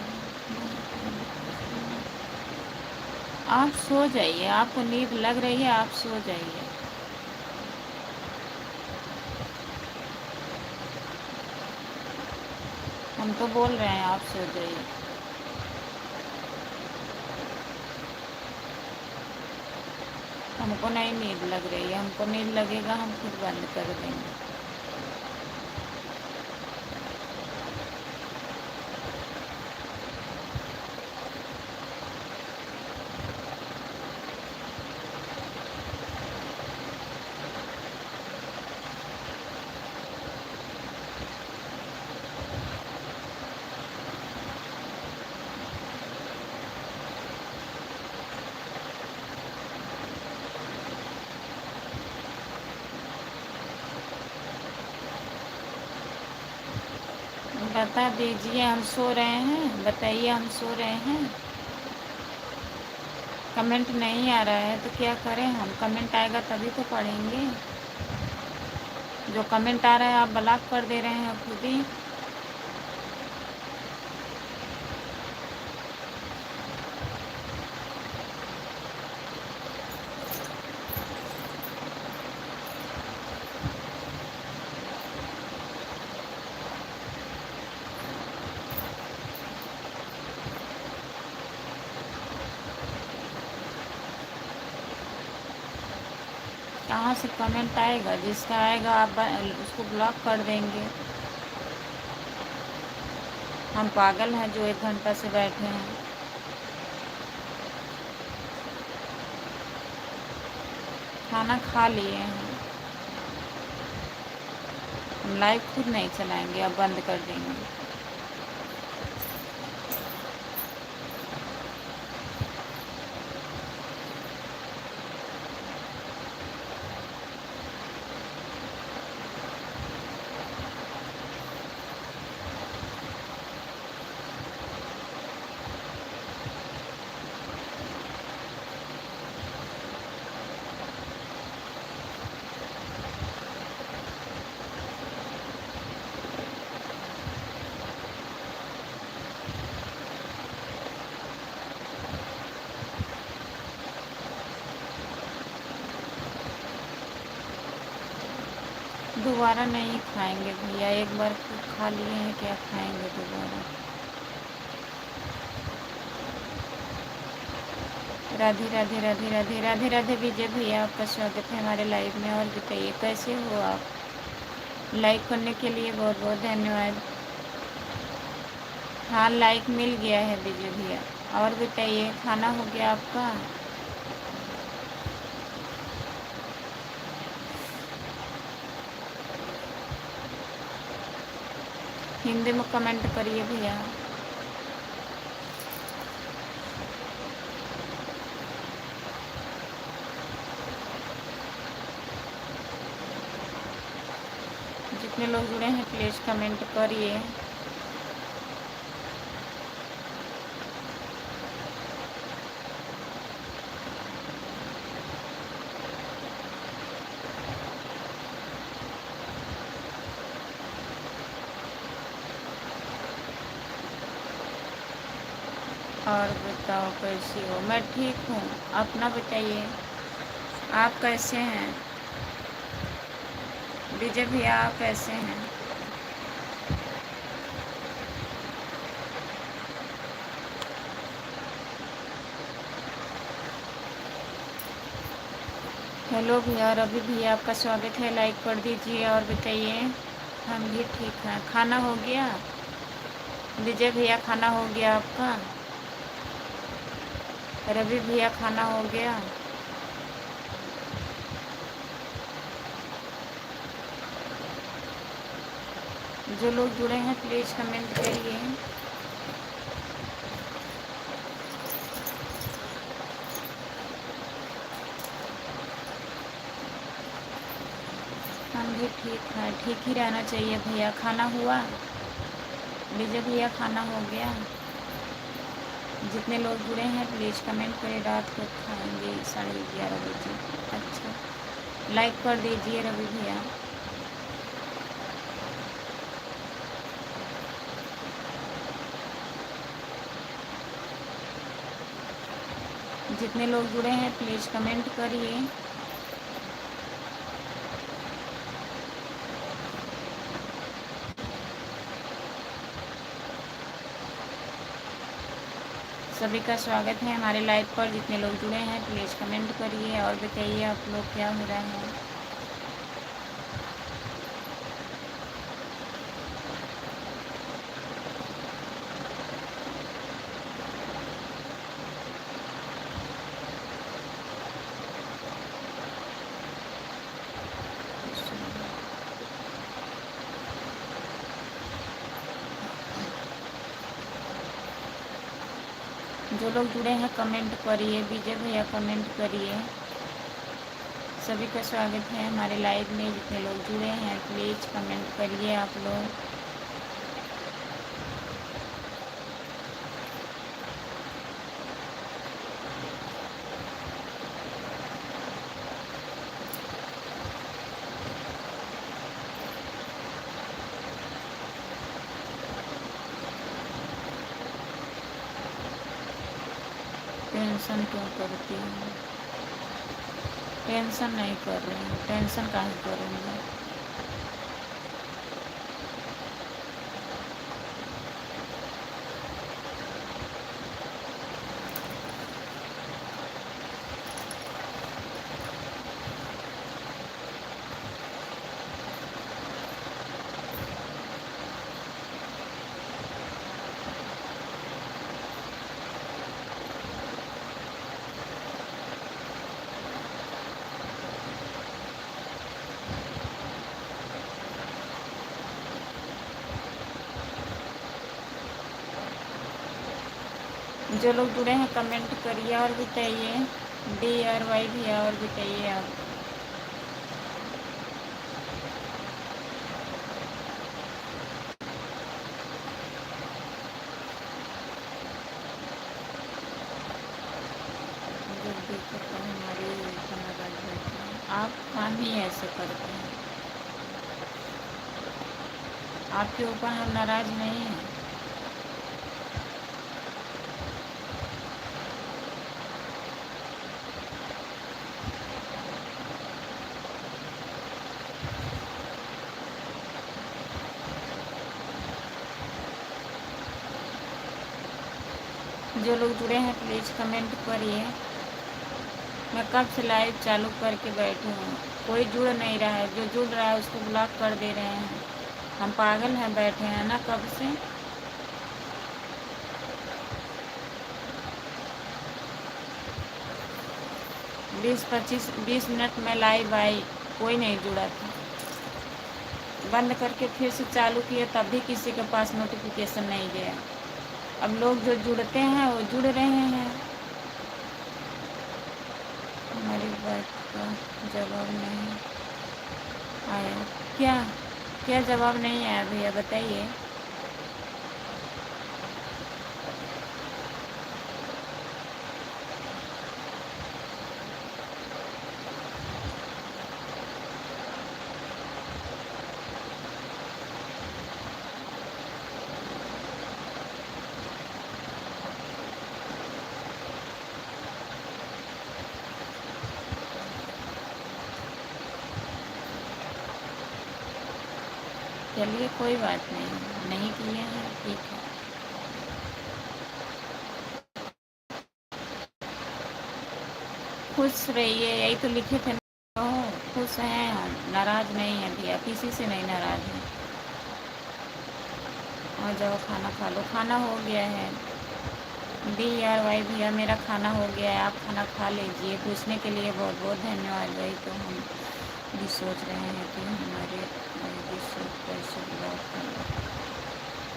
आप सो जाइए, आपको नींद लग रही है, आप सो जाइए। हम तो बोल रहे हैं आप सो जाइए। हमको नहीं नींद लग रही है, हमको नींद लगेगा हम खुद बंद कर देंगे। बता दीजिए हम सो रहे हैं, बताइए हम सो रहे हैं। कमेंट नहीं आ रहा है तो क्या करें हम? कमेंट आएगा तभी तो पढ़ेंगे। जो कमेंट आ रहा है आप ब्लॉक कर दे रहे हैं खुद ही। कहाँ से कमेंट आएगा? जिसका आएगा आप उसको ब्लॉक कर देंगे। हम पागल हैं जो 1 घंटा से बैठे हैं। खाना खा लिए हैं। हम लाइव खुद नहीं चलाएंगे, अब बंद कर देंगे। दोबारा नहीं खाएंगे भैया, एक बार खा लिए हैं, क्या खाएंगे दोबारा। राधे राधे राधे राधे राधे राधे विजय भैया, आपका स्वागत है हमारे लाइव में। और बताइए कैसे हो आप? लाइक करने के लिए बहुत बहुत धन्यवाद। हाँ, लाइक मिल गया है विजय भैया। और बताइए खाना हो गया आपका? हिंदी में कमेंट करिए भैया। जितने लोग जुड़े हैं प्लीज़ कमेंट करिए। और बताओ कैसी हो? मैं ठीक हूँ, अपना बताइए आप कैसे हैं? विजय भैया आप कैसे हैं? हेलो भैया, रवि भैया आपका स्वागत है, लाइक कर दीजिए। और बताइए। हम भी ठीक हैं। खाना हो गया? विजय भैया खाना हो गया आपका? रवि भैया खाना हो गया? जो लोग जुड़े हैं प्लीज़ कमेंट करिए। हम भी ठीक हैं, ठीक ही रहना चाहिए भैया। खाना हुआ? विजय भैया खाना हो गया? जितने लोग जुड़े हैं प्लीज़ कमेंट करें। रात को खाएंगे 11:30 बजे। अच्छा, लाइक कर दीजिए रवि भैया। जितने लोग जुड़े हैं प्लीज़ कमेंट करिए। सभी का स्वागत है हमारे लाइव पर। जितने लोग जुड़े हैं प्लीज़ कमेंट करिए और बताइए आप लोग क्या हो रहा है। जो लोग जुड़े हैं कमेंट करिए। विजय भैया कमेंट करिए। सभी का स्वागत है हमारे लाइव में। जितने लोग जुड़े हैं प्लीज़ कमेंट करिए आप लोग। टेंशन क्यों करती हूँ? टेंशन नहीं कर रही हूँ, टेंशन काहे करूँगी। जो लोग जुड़े हैं कमेंट करिए और बताइए। DRY भैया और बताइए आप। जब देखो तो हमारी नाराज रहते हैं। आप काम ही ऐसे करते हैं। आपके ऊपर हम नाराज नहीं हैं। जो लोग जुड़े हैं प्लीज़ कमेंट करिए। मैं कब से लाइव चालू करके बैठी हूँ, कोई जुड़ नहीं रहा है। जो जुड़ रहा है उसको ब्लॉक कर दे रहे हैं। हम पागल हैं, बैठे हैं ना कब से। 20 मिनट में लाइव आई, कोई नहीं जुड़ा था। बंद करके फिर से चालू किए तब भी किसी के पास नोटिफिकेशन नहीं गया। अब लोग जो जुड़ते हैं वो जुड़ रहे हैं। हमारी बात का जवाब नहीं आया। क्या क्या जवाब नहीं आया भैया, बताइए। चलिए कोई बात नहीं, नहीं किए हैं ठीक है। खुश रहिए, यही तो लिखे थे ना। खुश हैं हम, नाराज़ नहीं हैं भैया, किसी से नहीं नाराज़ हैं। आ जाओ खाना खा लो। खाना हो गया है DRY भैया, मेरा खाना हो गया है, आप खाना खा लीजिए। पूछने के लिए बहुत बहुत धन्यवाद। वही तो हम भी सोच रहे हैं कि हमारे कैसे ब्लॉक कर लो।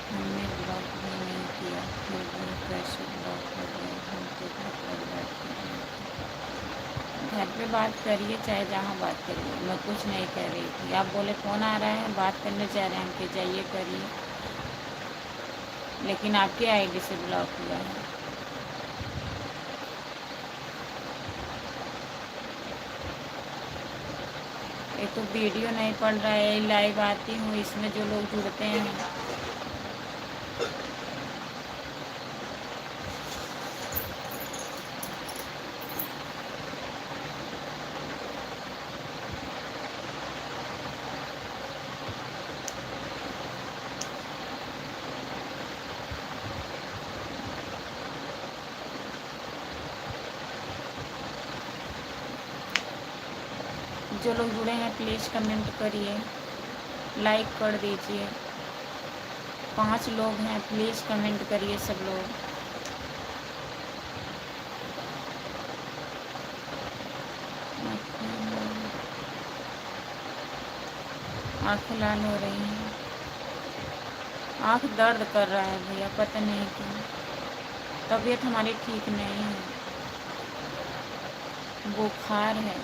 हमने ब्लॉक भी नहीं किया, फिर भी कैसे ब्लॉक कर दिया। हम तो घर पर बात कर रहे थे। घर पे बात करिए, चाहे जहाँ बात करिए, मैं कुछ नहीं कह रही थी। आप बोले फ़ोन आ रहा है, बात करने जा रहे हैं हम, कि जाइए करिए, लेकिन आपकी आईडी से ब्लॉक हुआ है। एक तो वीडियो नहीं पड़ रहा है, लाइव आती हूँ, इसमें जो लोग जुड़ते हैं। जो लोग जुड़े हैं प्लीज़ कमेंट करिए, लाइक कर दीजिए। 5 लोग हैं, प्लीज़ कमेंट करिए सब लोग। आँखें लाल हो रही हैं, आँख दर्द कर रहा है भैया, पता नहीं क्यों। तबीयत हमारी ठीक नहीं है, बुखार है।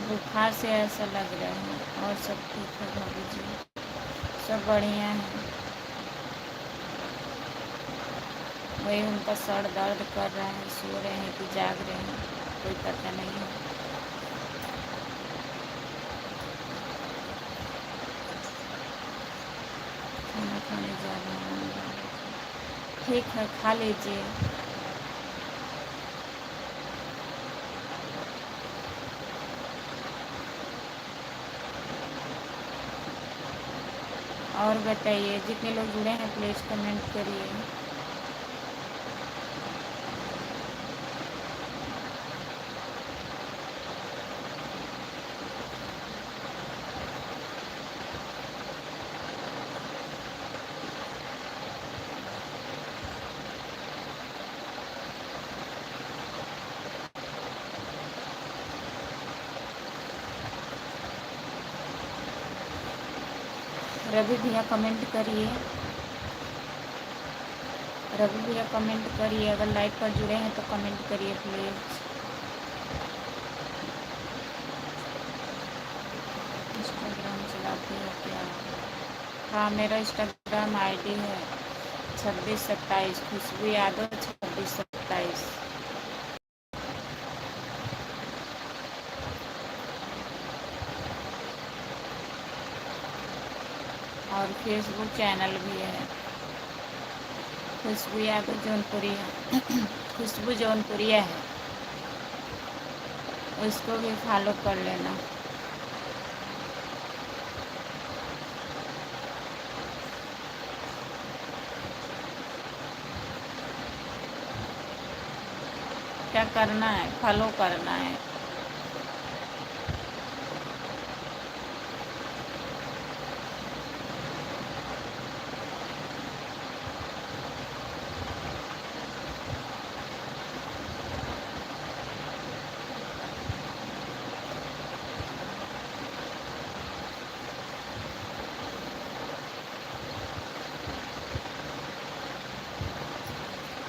बुखार से ऐसा लग रहा है, और सब ठीक है भाभी जी, सब बढ़िया है। वही उनका सर दर्द कर रहा है, सो रहे हैं कि जाग रहे हैं, कोई पता नहीं है। खाना खाने जा रहे हैं, ठीक है खा लीजिए। और बताइए, जितने लोग जुड़े हैं प्लीज़ कमेंट करिए। रवि भैया कमेंट करिए, रवि भैया कमेंट करिए। अगर लाइव पर जुड़े हैं तो कमेंट करिए प्लीज़। इंस्टाग्राम चलाते हो क्या? हाँ, मेरा इंस्टाग्राम आईडी है 2627 खुशबू यादव 2627। और फेसबुक चैनल भी है, खुशबू यादव जौनपुरिया खुशबू जौनपुरिया है, उसको भी फॉलो कर लेना। क्या करना है, फॉलो करना है।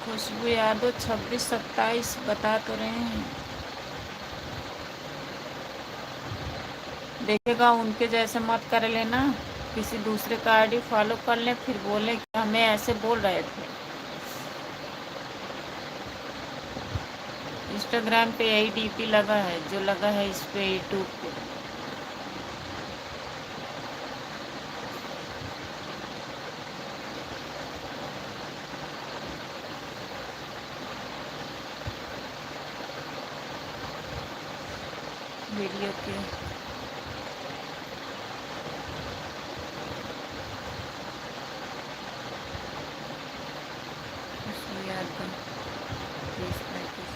खुशबू यादव 26-27 बता तो रहे हैं। देखेगा उनके जैसे मत कर लेना, किसी दूसरे का आईडी फॉलो कर ले फिर बोले कि हमें ऐसे बोल रहे थे। इंस्टाग्राम पे यही डीपी लगा है जो लगा है इस पे यूट्यूब पे। वीडियो के खुशबू यादव 30-35।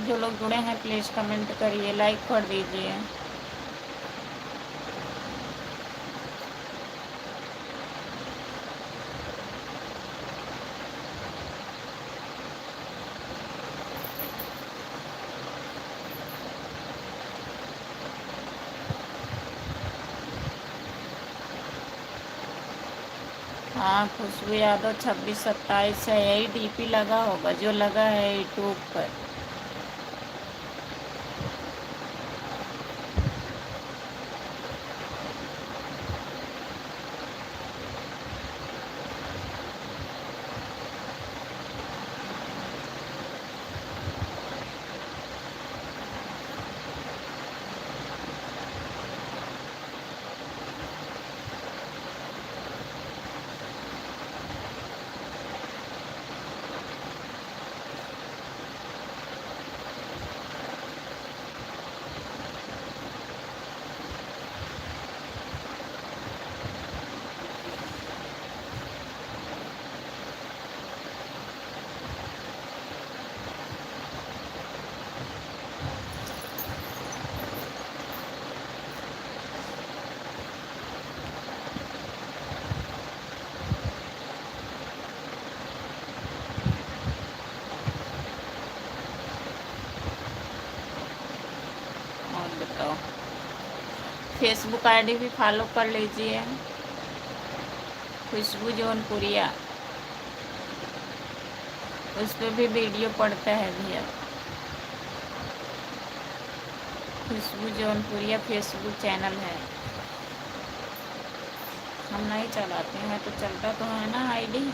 जो लोग जुड़े हैं प्लीज़ कमेंट करिए, लाइक कर दीजिए। हाँ, खुशबू यादव 26-27 है, यही डीपी लगा होगा जो लगा है यूट्यूब पर। और बताओ, फेसबुक आईडी भी फॉलो कर लीजिए, खुशबू जौनपुरिया। उस पर भी वीडियो पड़ता है भैया। खुशबू जौनपुरिया फेसबुक चैनल है। हम नहीं चलाते हैं तो चलता तो है ना आईडी।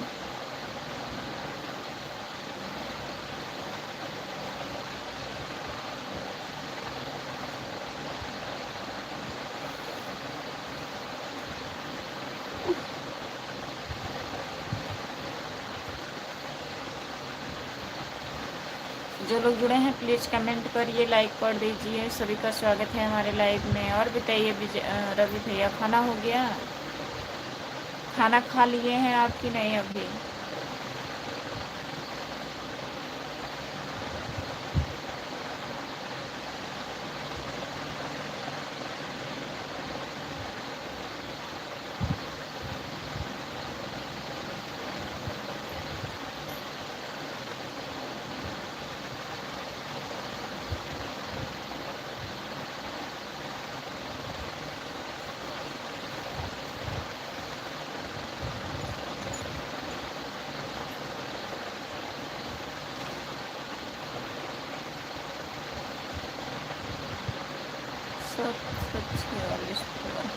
जो लोग जुड़े हैं प्लीज़ कमेंट करिए, लाइक कर दीजिए। सभी का स्वागत है हमारे लाइव में। और बताइए रवि भैया, खाना हो गया? खाना खा लिए हैं आप कि नहीं अभी?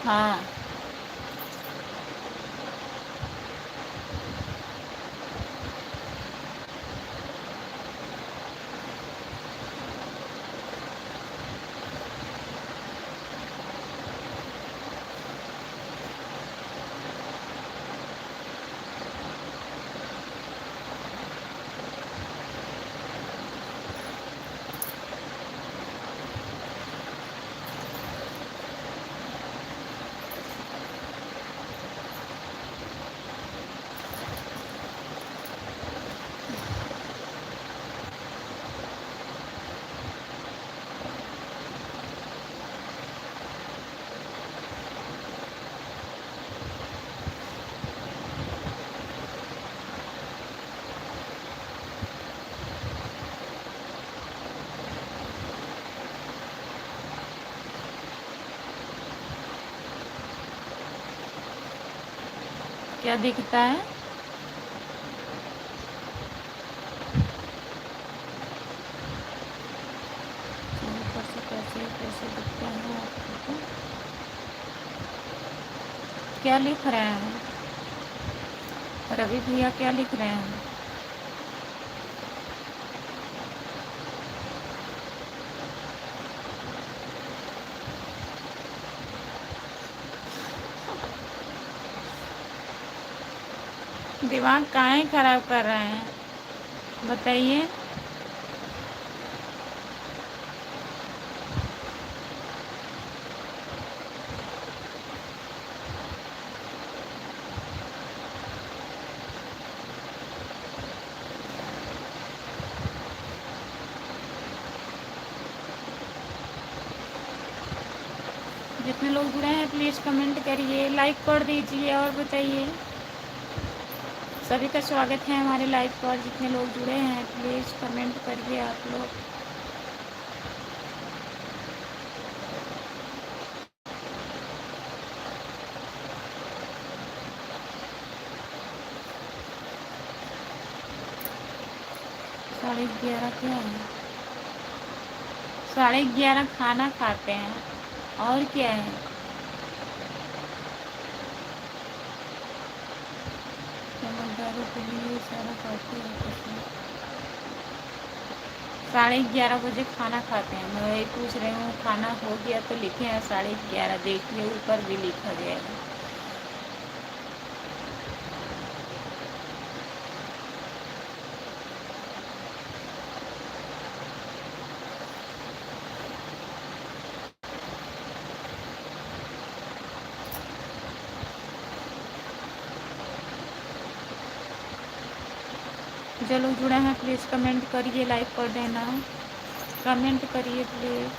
हाँ, क्या दिखता है? ऊपर से कैसे कैसे दिखते हैं आपको? क्या लिख रहे हैं रवि भैया, क्या लिख रहे हैं? दिमाग काहे खराब कर रहे हैं, बताइए। जितने लोग जुड़े हैं प्लीज़ कमेंट करिए, लाइक कर दीजिए और बताइए। सभी का स्वागत है हमारे लाइव पर। जितने लोग जुड़े हैं प्लीज़ कमेंट करिए आप लोग। साढ़े 11 क्या है? 11:30 खाना खाते हैं, और क्या है? समझदारों के लिए सारा खाते हैं कसम। 11:30 बजे खाना खाते हैं। मैं वही पूछ रही हूँ, खाना हो गया तो लिखे हैं 11:30। देखिए ऊपर भी लिखा गया है। जो लोग जुड़े हैं प्लीज़ कमेंट करिए, लाइक कर देना, कमेंट करिए प्लीज़।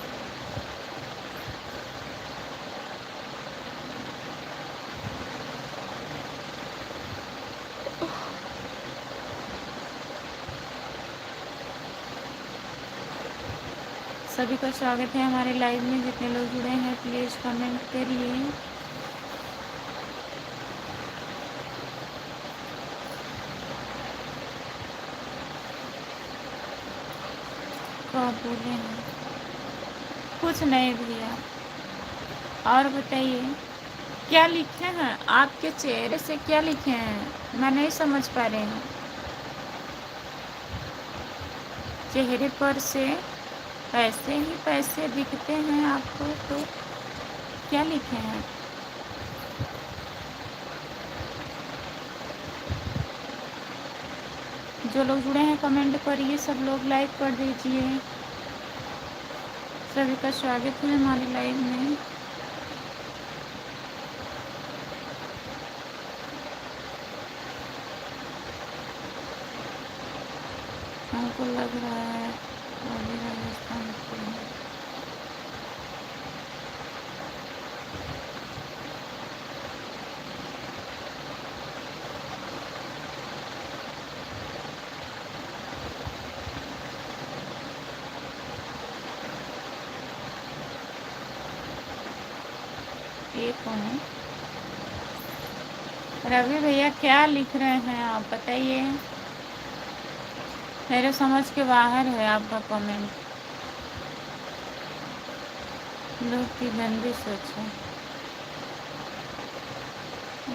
सभी का स्वागत है हमारे लाइव में। जितने लोग जुड़े हैं प्लीज़ कमेंट करिए। क्या बोले हैं? कुछ नहीं भैया, और बताइए क्या लिखे हैं? आपके चेहरे से क्या लिखे हैं मैं नहीं समझ पा रही हूँ। चेहरे पर से पैसे ही पैसे दिखते हैं आपको, तो क्या लिखे हैं? जो लोग जुड़े हैं कमेंट करिए, सब लोग लाइक कर दीजिए। सभी का स्वागत है हमारे लाइव में। हमको लग रहा है अभी राजस्थान से है। ये कौन है? रवि भैया क्या लिख रहे हैं आप बताइए। मेरे समझ के बाहर है आपका कमेंट। लोग की गंदी सोच है।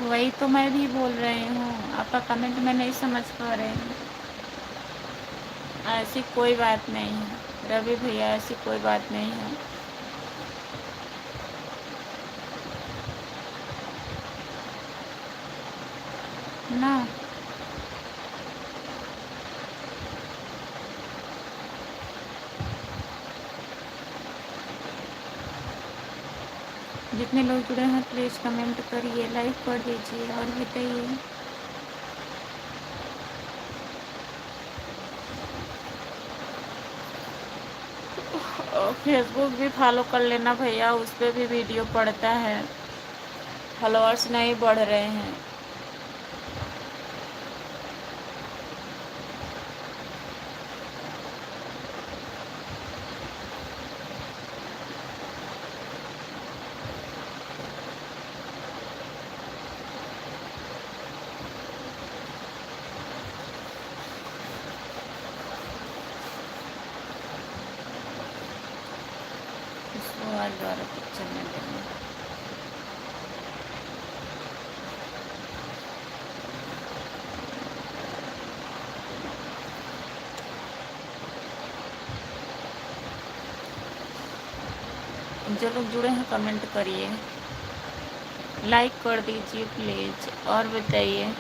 वही तो मैं भी बोल रही हूँ, आपका कमेंट मैं नहीं समझ पा रही हूँ। ऐसी कोई बात नहीं है रवि भैया, ऐसी कोई बात नहीं है। ना जितने लोग जुड़े हैं प्लीज़ कमेंट करिए, लाइक कर दीजिए और बताइए। फेसबुक भी फॉलो कर लेना भैया, उस पर भी वीडियो पड़ता है। फॉलोअर्स नहीं बढ़ रहे हैं। मोबाइल द्वारा पिक्चर में देना। जो लोग जुड़े हैं कमेंट करिए, लाइक कर दीजिए प्लीज़, और बताइए।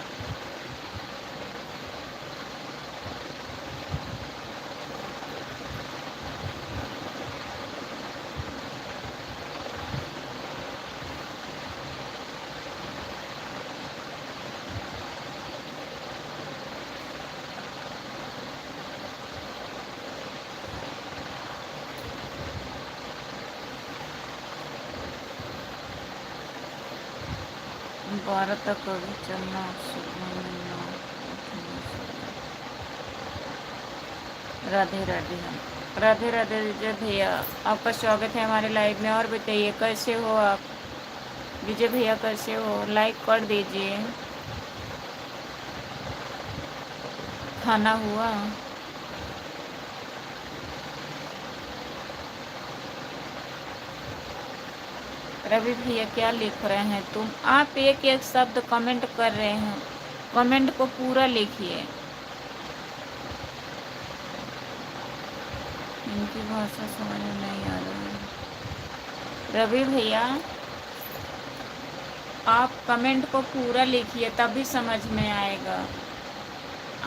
बारह तक अभी चलना, सुबह मिलना। राधे राधे। राधे राधे विजय भैया, आपका स्वागत है हमारे लाइव में। और बताइए कैसे हो आप विजय भैया, कैसे हो? लाइक कर दीजिए। खाना हुआ? रवि भैया क्या लिख रहे हैं तुम? आप एक एक शब्द कमेंट कर रहे हैं, कमेंट को पूरा लिखिए। इनकी भाषा समझ में नहीं आ रही है। रवि भैया आप कमेंट को पूरा लिखिए तभी समझ में आएगा।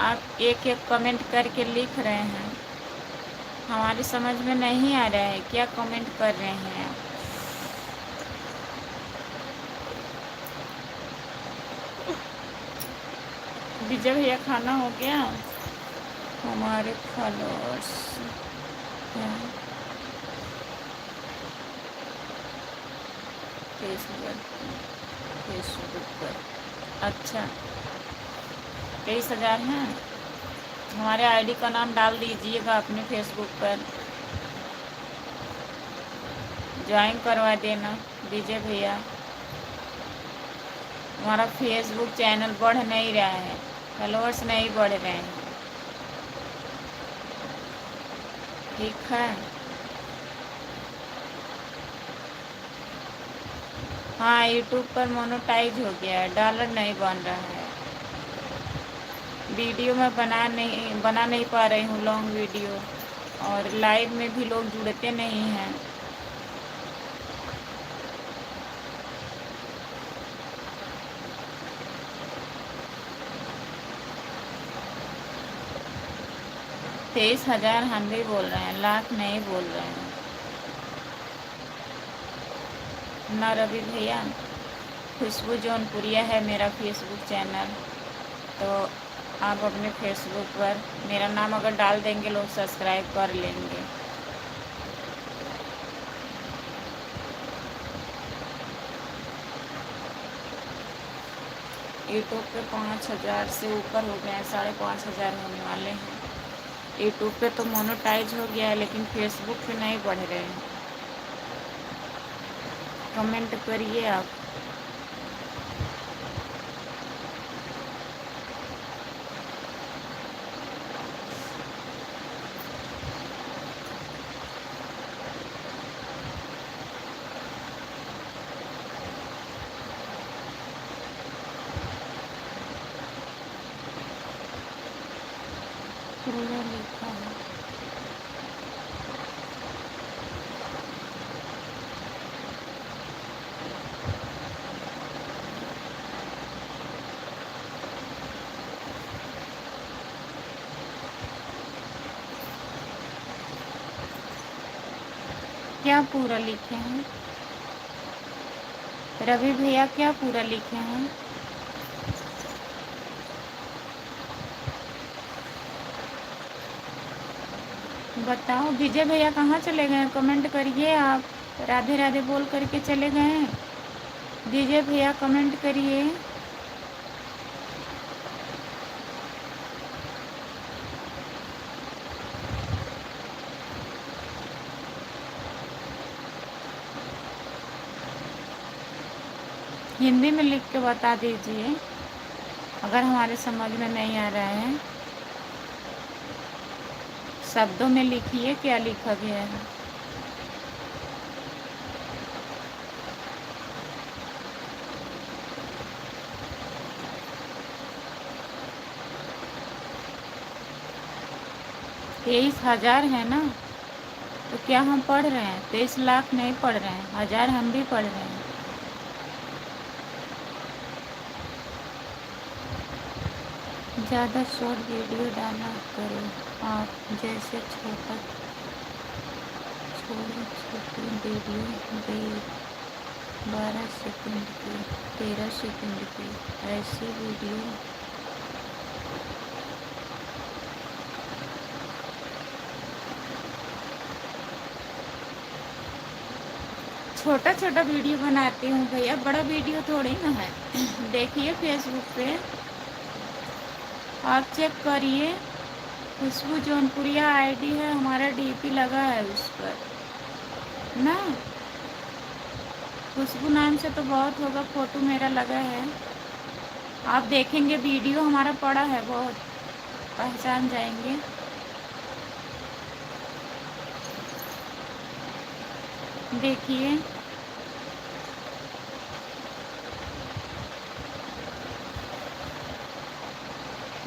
आप एक एक कमेंट करके लिख रहे हैं, हमारी समझ में नहीं आ रहा है क्या कमेंट कर रहे हैं आप। विजय भैया खाना हो गया? हमारे फॉलोअर्स हैं 23,000 फेसबुक पर। अच्छा 23,000 हैं। हमारे आईडी का नाम डाल दीजिएगा अपने फेसबुक पर, ज्वाइन करवा देना विजय भैया। हमारा फेसबुक चैनल बढ़ नहीं रहा है, फॉलोअर्स नहीं बढ़ रहे हैं। ठीक है, हाँ यूट्यूब पर मोनेटाइज हो गया है, डॉलर नहीं बन रहा है। वीडियो मैं बना नहीं पा रही हूँ लॉन्ग वीडियो, और लाइव में भी लोग जुड़ते नहीं हैं। तेईस हजार हम भी बोल रहे हैं, लाख नहीं बोल रहे हैं ना रवि भैया। खुशबू जौनपुरिया है मेरा फेसबुक चैनल, तो आप अपने फेसबुक पर मेरा नाम अगर डाल देंगे लोग सब्सक्राइब कर लेंगे। यूट्यूब पे 5,000 से ऊपर हो गए हैं, 5,500 होने वाले हैं। यूट्यूब पे तो मोनेटाइज हो गया है, लेकिन फेसबुक पे नहीं बढ़ रहे हैं। कमेंट करिए आप। पूरा लिखा है। क्या पूरा लिखे हैं रवि भैया, क्या पूरा लिखे हैं? बताओ विजय भैया कहाँ चले गए? कमेंट करिए आप। राधे राधे बोल करके चले गए। विजय भैया कमेंट करिए। हिंदी में लिख के बता दीजिए अगर हमारे समझ में नहीं आ रहा है। शब्दों में लिखिए क्या लिखा गया है। 23,000 है ना, तो क्या हम पढ़ रहे हैं? 23 लाख नहीं पढ़ रहे हैं, 1000 हम भी पढ़ रहे हैं। ज़्यादा शॉर्ट वीडियो डाला करो आप, जैसे छोटी वीडियो गई 12 सेकंड की, 13 सेकंड की, ऐसी वीडियो छोटा छोटा वीडियो बनाती हूँ भैया, बड़ा वीडियो थोड़ी ना है। देखिए फेसबुक पे आप चेक करिए, खुशबू जौनपुरिया आईडी है, हमारा डीपी लगा है उस पर ना, खुशबू नाम से तो बहुत होगा, फोटो मेरा लगा है। आप देखेंगे वीडियो हमारा पड़ा है बहुत, पहचान जाएंगे। देखिए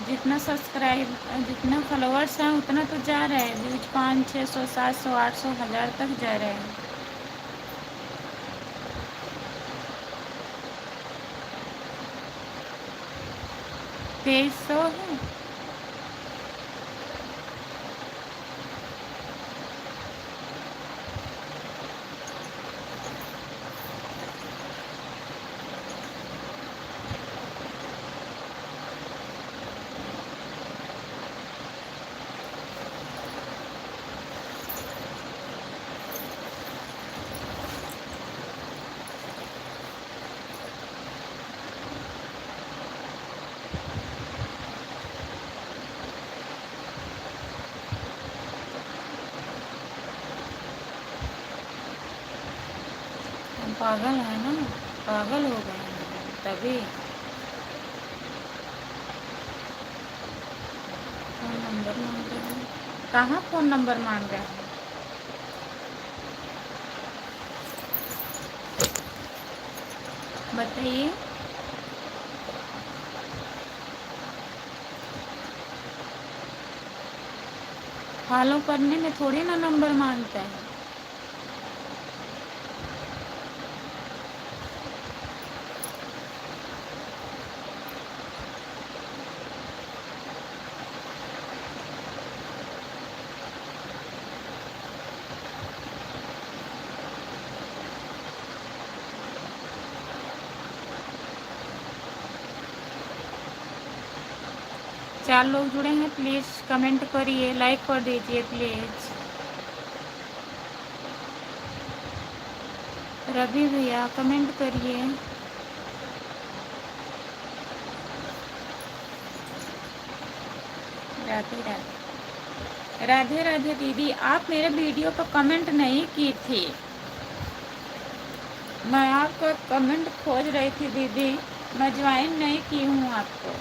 जितना सब्सक्राइब, जितना फॉलोअर्स हैं उतना तो जा रहे हैं व्यूज, 500, 600, 700, 800, 1000 तक जा रहे हैं। तेईस सौ है। हम पागल है ना, पागल हो गए हैं तभी। फ़ोन नंबर मांग रहे हैं, कहाँ फ़ोन नंबर मांग रहे हैं? बताइए। फॉलो करने में थोड़ी ना नंबर मांगता है। चार लोग जुड़े हैं, प्लीज़ कमेंट करिए, लाइक कर दीजिए प्लीज़। रवि भैया कमेंट करिए। राधे राधे। राधे राधे दीदी, आप मेरे वीडियो पर कमेंट नहीं की थी, मैं आपका कमेंट खोज रही थी दीदी, मैं ज्वाइन नहीं की हूँ आपको।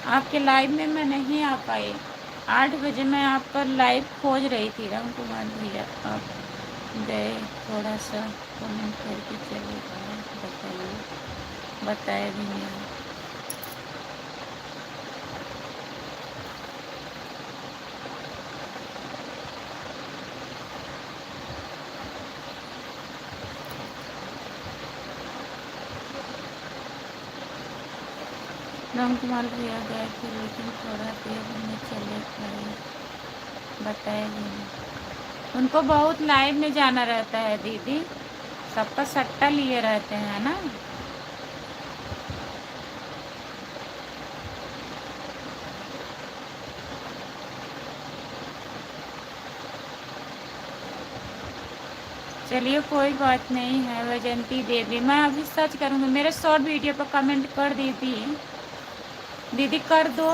आपके लाइव में मैं नहीं आ पाई, 8 बजे मैं आपका लाइव खोज रही थी। राम कुमार भैया आप गए, थोड़ा सा कमेंट करके चले गए, बताइए, बताए भी नहीं। राम कुमार भैया गए थे, लेकिन थोड़ा देर में चले गए, बताए भी नहीं। उनको बहुत लाइव में जाना रहता है दीदी, सबका सट्टा लिए रहते हैं ना। चलिए कोई बात नहीं है। वैजंती देवी, मैं अभी सर्च करूँगी, मेरे शॉर्ट वीडियो पर कमेंट कर दीदी, दीदी कर दो,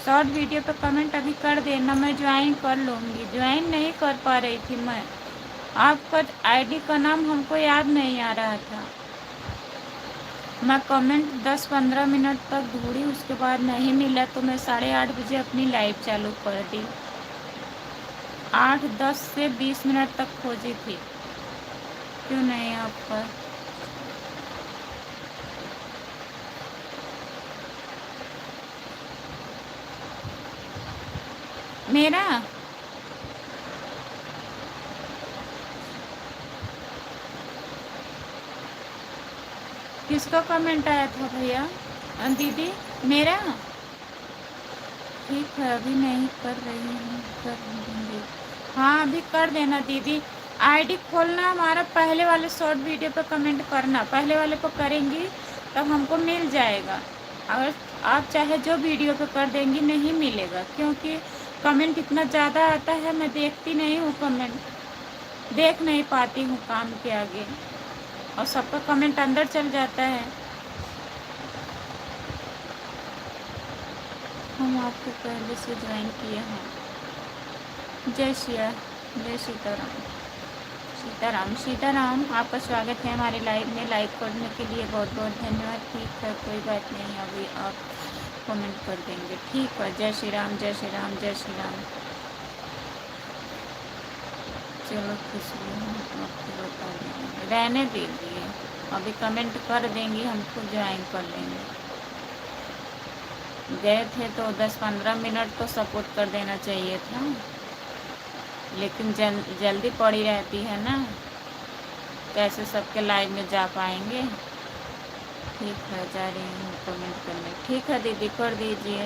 शॉर्ट वीडियो पर कमेंट अभी कर देना, मैं ज्वाइन कर लूँगी। ज्वाइन नहीं कर पा रही थी मैं, आपका आईडी का नाम हमको याद नहीं आ रहा था। मैं कमेंट 10-15 मिनट तक ढूंढी, उसके बाद नहीं मिला तो मैं 8:30 बजे अपनी लाइव चालू कर दी। 8-10 से 20 मिनट तक खोजी थी, क्यों नहीं आपका? मेरा किसका कमेंट आया था भैया? दीदी मेरा ठीक है, अभी नहीं कर रही हूँ, कर दूँगी। हाँ अभी कर देना दीदी। आईडी खोलना, हमारा पहले वाले शॉर्ट वीडियो पे कमेंट करना, पहले वाले पर करेंगी तब हमको मिल जाएगा। अगर आप चाहे जो वीडियो पे कर देंगी नहीं मिलेगा, क्योंकि कमेंट इतना ज़्यादा आता है, मैं देखती नहीं हूँ कमेंट, देख नहीं पाती हूँ काम के आगे, और सबका कमेंट अंदर चल जाता है। हम आपको पहले से ज्वाइन किए हैं। जय सीताराम। सीताराम सीताराम। आपका स्वागत है हमारे लाइव में। लाइक करने के लिए बहुत बहुत धन्यवाद। ठीक है, कोई बात नहीं, अभी आप कमेंट कर देंगे, ठीक है। जय श्री राम, जय श्री राम, जय श्री राम। चलो खुशबू आपको बता देंगे, रहने दीजिए, अभी कमेंट कर देंगी, हमको ज्वाइन कर लेंगे। गए थे तो 10-15 मिनट तो सपोर्ट कर देना चाहिए था, लेकिन जल्दी पड़ी रहती है ना, कैसे सबके लाइव में जा पाएंगे। ठीक है, जा रही हूँ कमेंट करने। ठीक है दीदी, कर दीजिए।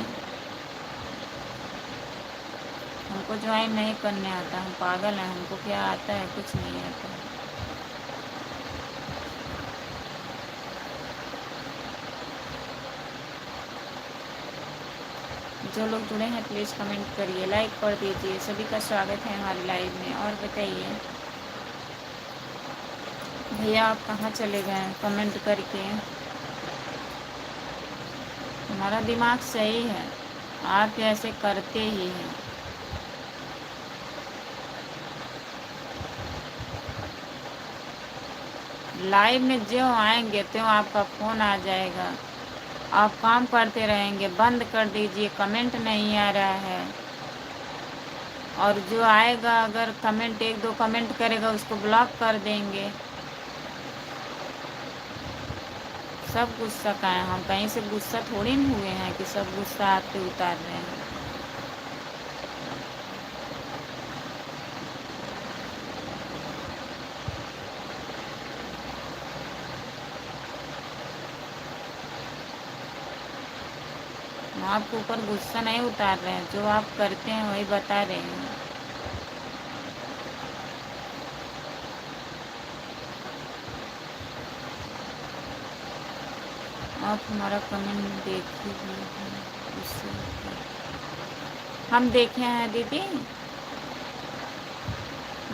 हमको ज्वाइन नहीं करने आता, हम पागल हैं, हमको क्या आता है, कुछ नहीं आता। जो लोग जुड़े हैं प्लीज़ कमेंट करिए, लाइक कर दीजिए। सभी का स्वागत है हमारे लाइव में। और बताइए भैया आप कहाँ चले गए कमेंट करके? हमारा दिमाग सही है, आप ऐसे करते ही हैं। लाइव में जो आएंगे त्यों आपका फ़ोन आ जाएगा, आप काम करते रहेंगे। बंद कर दीजिए, कमेंट नहीं आ रहा है। और जो आएगा अगर कमेंट 1-2 कमेंट करेगा उसको ब्लॉक कर देंगे। सब गुस्सा का है, हम कहीं से गुस्सा थोड़ी न हुए हैं कि सब गुस्सा आप पे उतार रहे हैं। हम आपके ऊपर गुस्सा नहीं उतार रहे हैं, जो आप करते हैं वही बता रहे हैं। आप हमारा कमेंट देखी हुई है, उससे हम देखे हैं दीदी।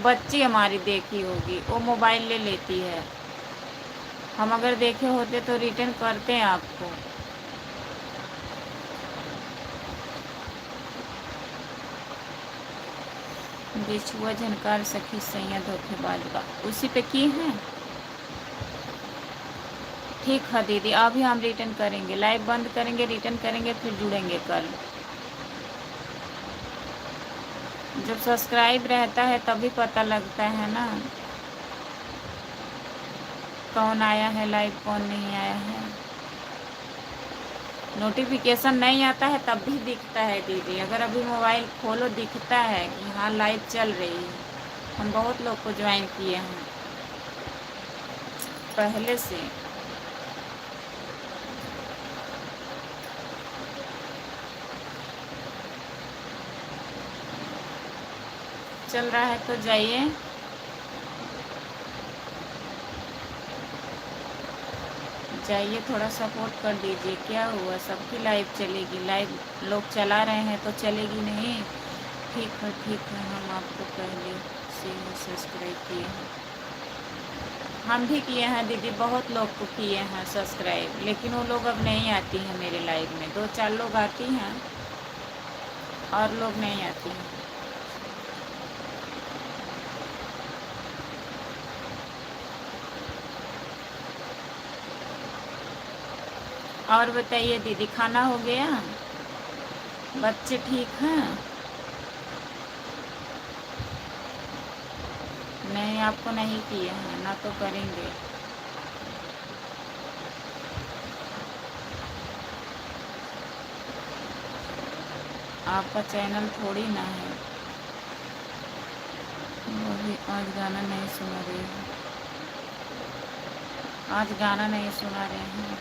बच्ची हमारी देखी होगी, वो मोबाइल ले लेती है। हम अगर देखे होते तो रिटर्न करते हैं आपको। बिछुआ झनकार सखी सैया धोखेबाज का उसी पे की हैं। ठीक है दीदी, अभी हम रिटर्न करेंगे, लाइव बंद करेंगे, रिटर्न करेंगे, फिर जुड़ेंगे कल। जब सब्सक्राइब रहता है तभी पता लगता है ना कौन आया है लाइव, कौन नहीं आया है। नोटिफिकेशन नहीं आता है तब भी दिखता है दीदी। अगर अभी मोबाइल खोलो दिखता है कि हाँ लाइव चल रही है। हम बहुत लोग को ज्वाइन किए हैं पहले से। चल रहा है तो जाइए। जाइए, थोड़ा सपोर्ट कर दीजिए। क्या हुआ, सबकी लाइव चलेगी, लाइव लोग चला रहे हैं तो चलेगी नहीं। ठीक है ठीक है, हम आपको पहले से सब्सक्राइब किए हैं। हम भी किए हैं दीदी, बहुत लोग को किए हैं सब्सक्राइब, लेकिन वो लोग अब नहीं आती हैं मेरे लाइव में। 2-4 लोग आती हैं और लोग नहीं आती हैं। और बताइए दीदी, खाना हो गया? बच्चे ठीक हैं? नहीं, आपको नहीं किए हैं ना, तो करेंगे। आपका चैनल थोड़ी ना है। वो भी आज गाना नहीं सुना रही है। आज गाना नहीं सुना रहे हैं।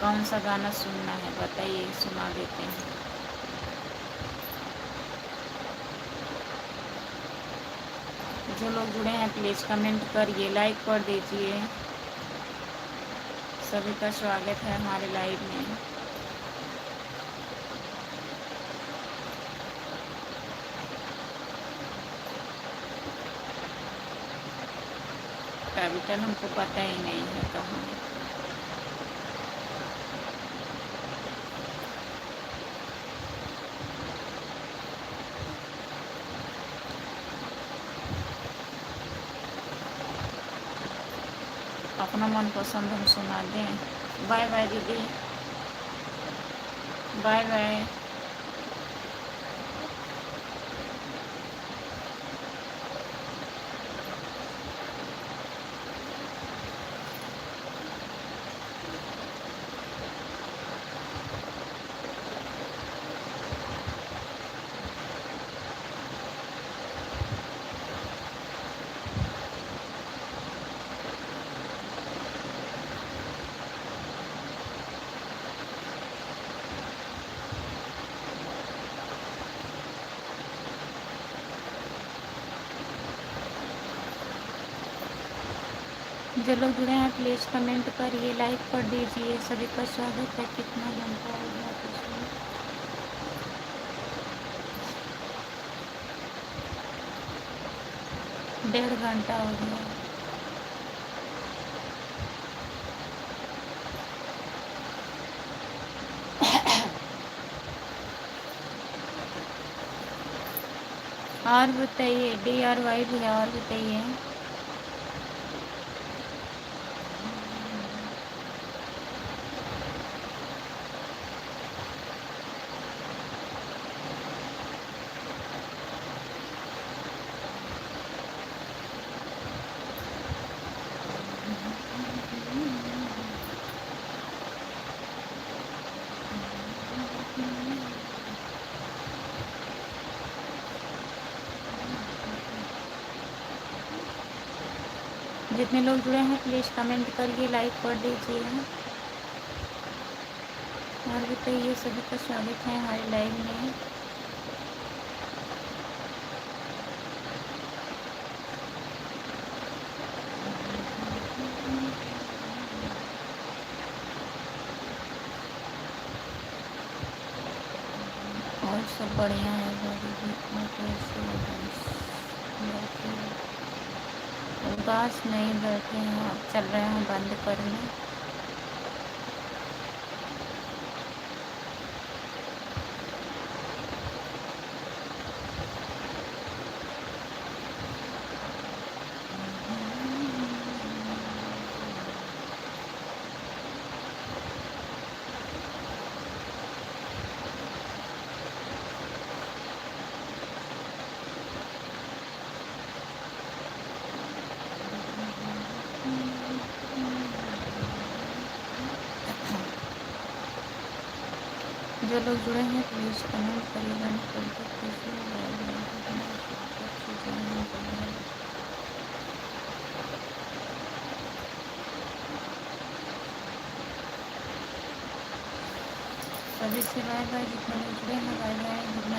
कौन सा गाना सुनना है बताइए, सुना देते हैं। जो लोग जुड़े हैं प्लीज़ कमेंट करिए, लाइक कर दीजिए। सभी का स्वागत है हमारे लाइव में। कैपिटल हमको पता ही नहीं है कहाँ। अपना मनपसंद हम सुना दें। बाय बाय दीदी, बाय बाय। जो लोग जुड़े हैं प्लीज़ कमेंट करिए, लाइक कर दीजिए। सभी का स्वागत है। कितना घंटा हो गया पिछले? 1.5 घंटा हो गया। और बताइए DRY भैया, और बताइए। जितने लोग जुड़े हैं प्लीज़ कमेंट करिए, लाइक कर दीजिए। और बताइए, सभी का स्वागत है हमारे लाइव में। और सब बढ़िया है। उदास नहीं बैठे हैं, अब चल रहे हैं बंद करने। जो लोग जुड़े हैं प्लीज़ कमेंट करिएगा। सभी से बाय बाय। जितने लोग जुड़े हैं बाय बाय।